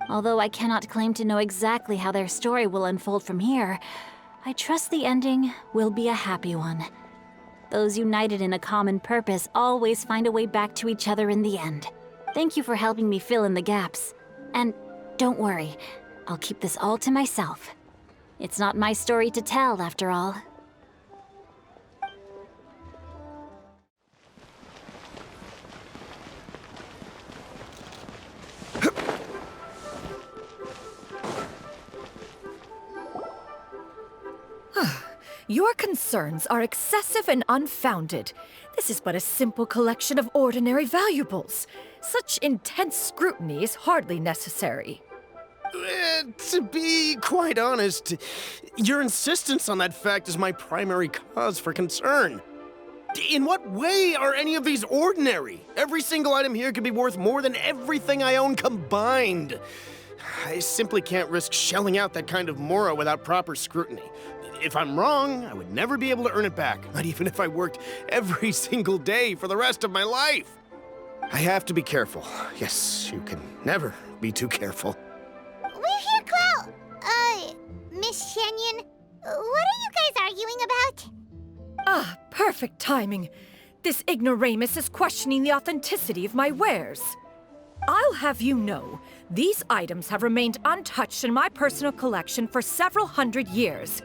Speaker 13: Although I cannot claim to know exactly how their story will unfold from here, I trust the ending will be a happy one. Those united in a common purpose always find a way back to each other in the end. Thank you for helping me fill in the gaps. And don't worry, I'll keep this all to myself. It's not my story to tell, after all.
Speaker 2: Your concerns are excessive and unfounded. This is but a simple collection of ordinary valuables. Such intense scrutiny is hardly necessary.
Speaker 19: To be quite honest, your insistence on that fact is my primary cause for concern. In what way are any of these ordinary? Every single item here could be worth more than everything I own combined. I simply can't risk shelling out that kind of mora without proper scrutiny. If I'm wrong, I would never be able to earn it back, not even if I worked every single day for the rest of my life. I have to be careful. Yes, you can never be too careful.
Speaker 1: We're here, Cloud! Miss Xianyun, what are you guys arguing about?
Speaker 2: Ah, perfect timing. This ignoramus is questioning the authenticity of my wares. I'll have you know, these items have remained untouched in my personal collection for several hundred years.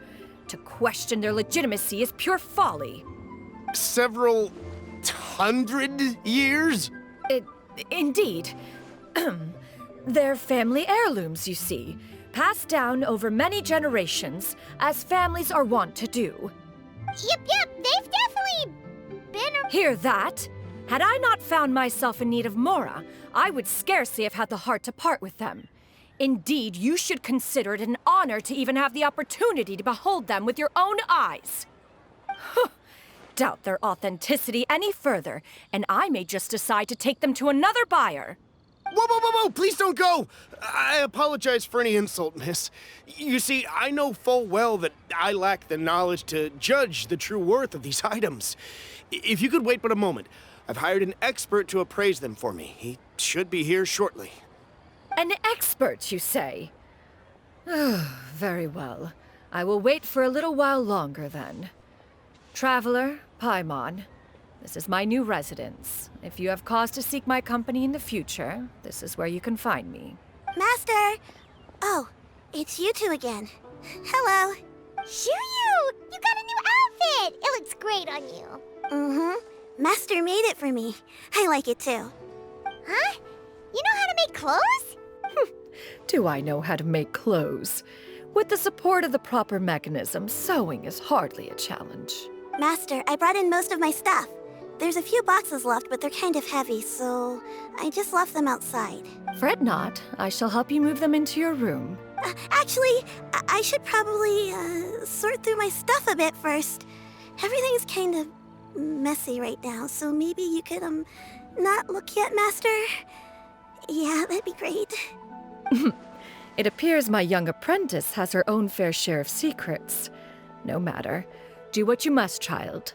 Speaker 2: To question their legitimacy is pure folly.
Speaker 19: Several hundred years?
Speaker 2: Indeed. They're family heirlooms, you see, passed down over many generations, as families are wont to do.
Speaker 1: Yep, they've definitely been...
Speaker 2: Hear that? Had I not found myself in need of Mora, I would scarcely have had the heart to part with them. Indeed, you should consider it an honor to even have the opportunity to behold them with your own eyes. Doubt their authenticity any further, and I may just decide to take them to another buyer.
Speaker 19: Whoa, whoa, whoa, whoa! Please don't go! I apologize for any insult, miss. You see, I know full well that I lack the knowledge to judge the true worth of these items. If you could wait but a moment, I've hired an expert to appraise them for me. He should be here shortly.
Speaker 2: An expert, you say? Very well. I will wait for a little while longer, then. Traveler, Paimon, this is my new residence. If you have cause to seek my company in the future, this is where you can find me.
Speaker 11: Master! Oh, it's you two again. Hello.
Speaker 1: Xianyun! You got a new outfit! It looks great on you.
Speaker 11: Mm-hmm. Master made it for me. I like it too.
Speaker 1: Huh? You know how to make clothes?
Speaker 2: Do I know how to make clothes? With the support of the proper mechanism, sewing is hardly a challenge.
Speaker 11: Master, I brought in most of my stuff. There's a few boxes left, but they're kind of heavy, so I just left them outside.
Speaker 2: Fret not. I shall help you move them into your room.
Speaker 11: Actually, I should probably sort through my stuff a bit first. Everything's kind of messy right now, so maybe you could, not look yet, Master? Yeah, that'd be great.
Speaker 2: It appears my young apprentice has her own fair share of secrets. No matter. Do what you must, child.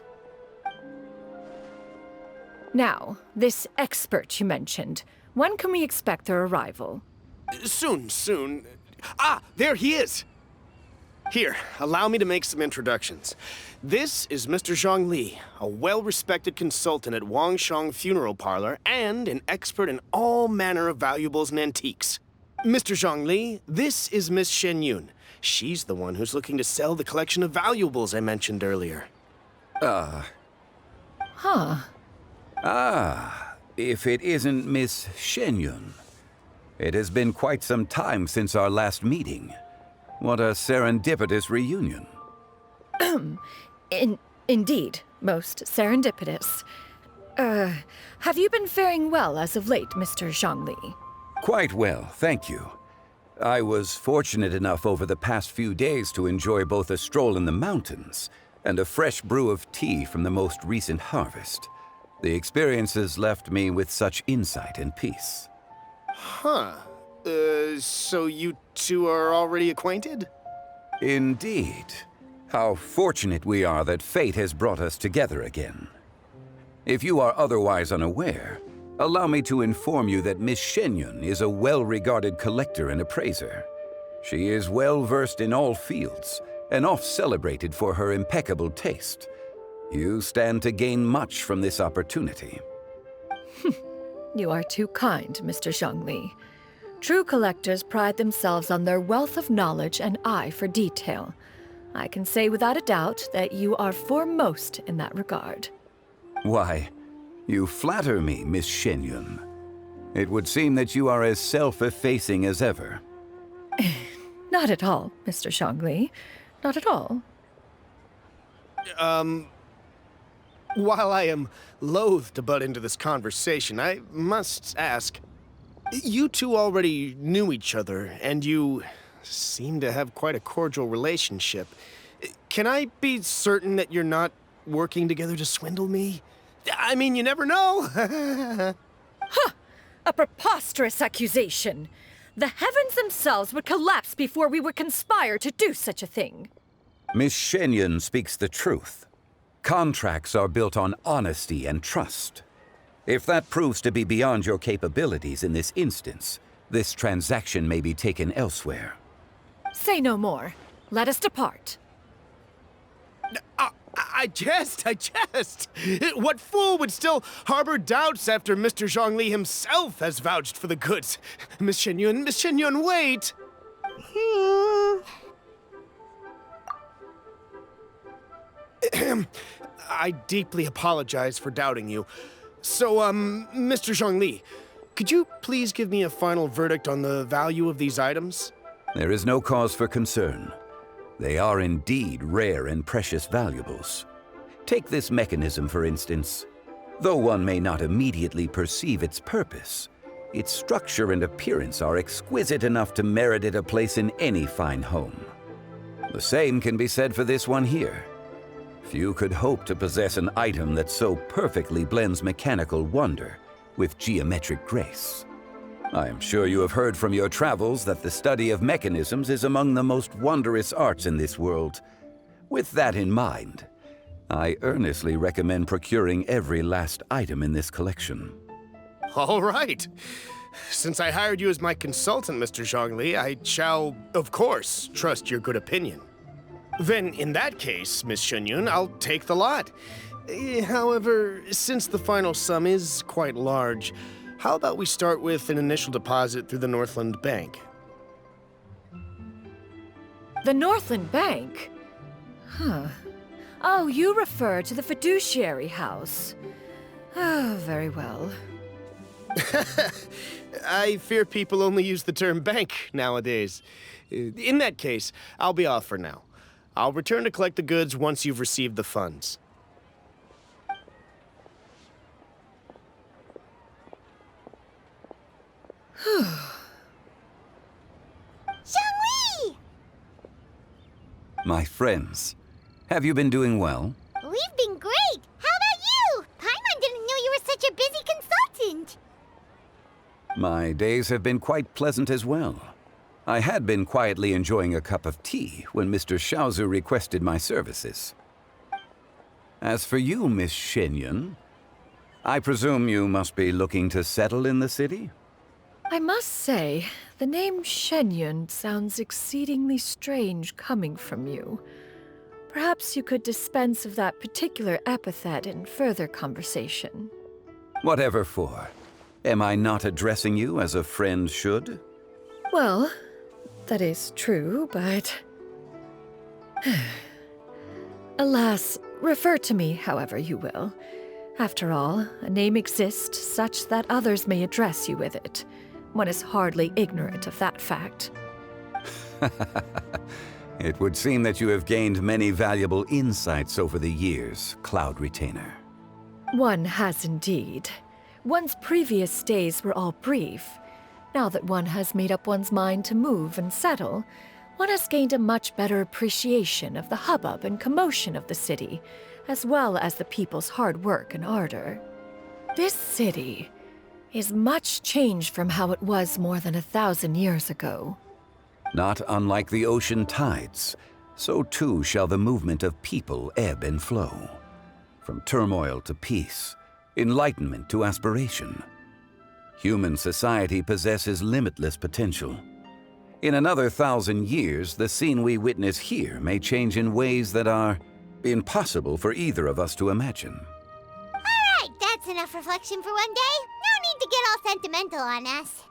Speaker 2: Now, this expert you mentioned, when can we expect their arrival?
Speaker 19: Soon. Ah, there he is! Here, allow me to make some introductions. This is Mr. Zhongli, a well-respected consultant at Wangshang Funeral Parlor and an expert in all manner of valuables and antiques. Mr. Zhongli, this is Miss Xianyun. She's the one who's looking to sell the collection of valuables I mentioned earlier.
Speaker 20: If it isn't Miss Xianyun. It has been quite some time since our last meeting. What a serendipitous reunion.
Speaker 2: Indeed, most serendipitous. Have you been faring well as of late, Mr. Zhongli?
Speaker 20: Quite well, thank you. I was fortunate enough over the past few days to enjoy both a stroll in the mountains and a fresh brew of tea from the most recent harvest. The experiences left me with such insight and peace.
Speaker 19: Huh. So you two are already acquainted?
Speaker 20: Indeed. How fortunate we are that fate has brought us together again. If you are otherwise unaware, allow me to inform you that Miss Xianyun is a well-regarded collector and appraiser. She is well-versed in all fields, and oft-celebrated for her impeccable taste. You stand to gain much from this opportunity.
Speaker 2: You are too kind, Mr. Zhongli. True collectors pride themselves on their wealth of knowledge and eye for detail. I can say without a doubt that you are foremost in that regard.
Speaker 20: Why, you flatter me, Miss Xianyun. It would seem that you are as self-effacing as ever.
Speaker 2: Not at all, Mr. Zhongli. Not at all.
Speaker 19: While I am loath to butt into this conversation, I must ask, you two already knew each other, and you seem to have quite a cordial relationship. Can I be certain that you're not working together to swindle me? I mean, you never know.
Speaker 2: A preposterous accusation. The heavens themselves would collapse before we would conspire to do such a thing.
Speaker 20: Miss Xianyun speaks the truth. Contracts are built on honesty and trust. If that proves to be beyond your capabilities in this instance, this transaction may be taken elsewhere.
Speaker 2: Say no more. Let us depart.
Speaker 19: I jest. What fool would still harbor doubts after Mr. Zhongli himself has vouched for the goods? Miss Xianyun, wait! I deeply apologize for doubting you. So, Mr. Zhongli, could you please give me a final verdict on the value of these items?
Speaker 20: There is no cause for concern. They are indeed rare and precious valuables. Take this mechanism, for instance. Though one may not immediately perceive its purpose, its structure and appearance are exquisite enough to merit it a place in any fine home. The same can be said for this one here. Few could hope to possess an item that so perfectly blends mechanical wonder with geometric grace. I am sure you have heard from your travels that the study of mechanisms is among the most wondrous arts in this world. With that in mind, I earnestly recommend procuring every last item in this collection.
Speaker 19: All right. Since I hired you as my consultant, Mr. Zhongli, I shall, of course, trust your good opinion. Then, in that case, Miss Xianyun, I'll take the lot. However, since the final sum is quite large, how about we start with an initial deposit through the Northland Bank?
Speaker 2: The Northland Bank? Huh. Oh, you refer to the fiduciary house. Oh, very well.
Speaker 19: I fear people only use the term bank nowadays. In that case, I'll be off for now. I'll return to collect the goods once you've received the funds.
Speaker 1: Xiangli!
Speaker 20: My friends, have you been doing well?
Speaker 1: We've been great! How about you? Paimon didn't know you were such a busy consultant!
Speaker 20: My days have been quite pleasant as well. I had been quietly enjoying a cup of tea when Mr. Xiaozu requested my services. As for you, Miss Xianyun, I presume you must be looking to settle in the city?
Speaker 2: I must say, the name Xianyun sounds exceedingly strange coming from you. Perhaps you could dispense of that particular epithet in further conversation.
Speaker 20: Whatever for. Am I not addressing you as a friend should?
Speaker 2: Well, that is true, but... Alas, refer to me however you will. After all, a name exists such that others may address you with it. One is hardly ignorant of that fact.
Speaker 20: It would seem that you have gained many valuable insights over the years, Cloud Retainer.
Speaker 2: One has indeed. One's previous days were all brief. Now that one has made up one's mind to move and settle, one has gained a much better appreciation of the hubbub and commotion of the city, as well as the people's hard work and ardor. This city is much changed from how it was more than 1,000 years ago.
Speaker 20: Not unlike the ocean tides, so too shall the movement of people ebb and flow. From turmoil to peace, enlightenment to aspiration. Human society possesses limitless potential. In another 1,000 years, the scene we witness here may change in ways that are impossible for either of us to imagine.
Speaker 1: Alright, that's enough reflection for one day. No need to get all sentimental on us.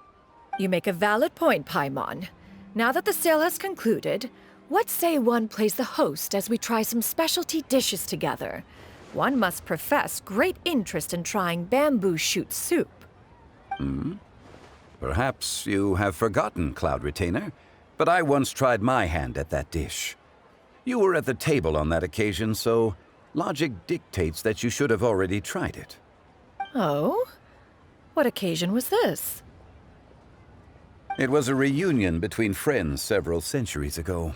Speaker 2: You make a valid point, Paimon. Now that the sale has concluded, what say one plays the host as we try some specialty dishes together? One must profess great interest in trying bamboo shoot soup.
Speaker 20: Perhaps you have forgotten, Cloud Retainer, but I once tried my hand at that dish. You were at the table on that occasion, so logic dictates that you should have already tried it.
Speaker 2: Oh? What occasion was this?
Speaker 20: It was a reunion between friends several centuries ago.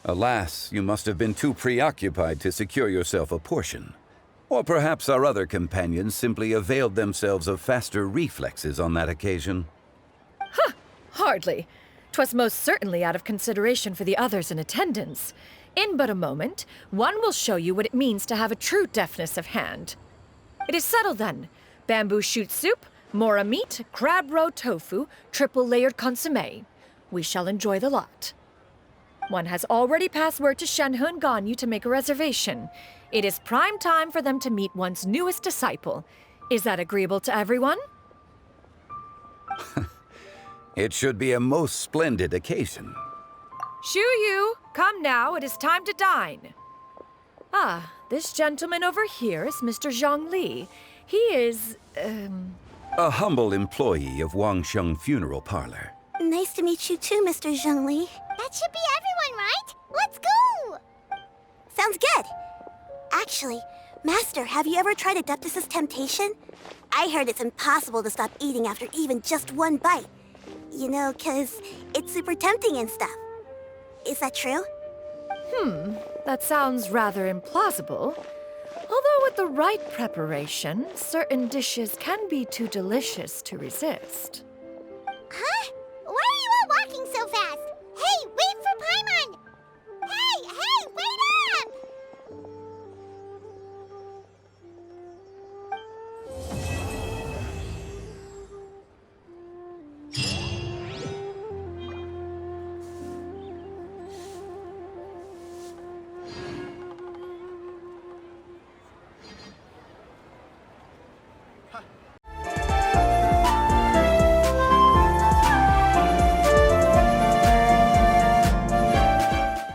Speaker 20: Alas, you must have been too preoccupied to secure yourself a portion. Or perhaps our other companions simply availed themselves of faster reflexes on that occasion.
Speaker 2: Huh! Hardly. 'Twas most certainly out of consideration for the others in attendance. In but a moment, one will show you what it means to have a true deftness of hand. It is settled then. Bamboo shoot soup, mora meat, crab roe tofu, triple-layered consommé. We shall enjoy the lot. One has already passed word to Shenhe and Ganyu to make a reservation. It is prime time for them to meet one's newest disciple. Is that agreeable to everyone?
Speaker 20: It should be a most splendid occasion.
Speaker 2: Shu Yu, come now, it is time to dine. Ah, this gentleman over here is Mr. Zhongli. He is,
Speaker 20: A humble employee of Wangsheng Funeral Parlor.
Speaker 11: Nice to meet you too, Mr. Zhongli.
Speaker 1: That should be everyone, right? Let's go!
Speaker 11: Sounds good. Actually, Master, have you ever tried Adeptus' temptation? I heard it's impossible to stop eating after even just one bite. You know, 'cause it's super tempting and stuff. Is that true?
Speaker 2: That sounds rather implausible. Although with the right preparation, certain dishes can be too delicious to resist.
Speaker 1: Huh? Why are you all walking so fast? Hey, wait for Paimon! Hey, wait up!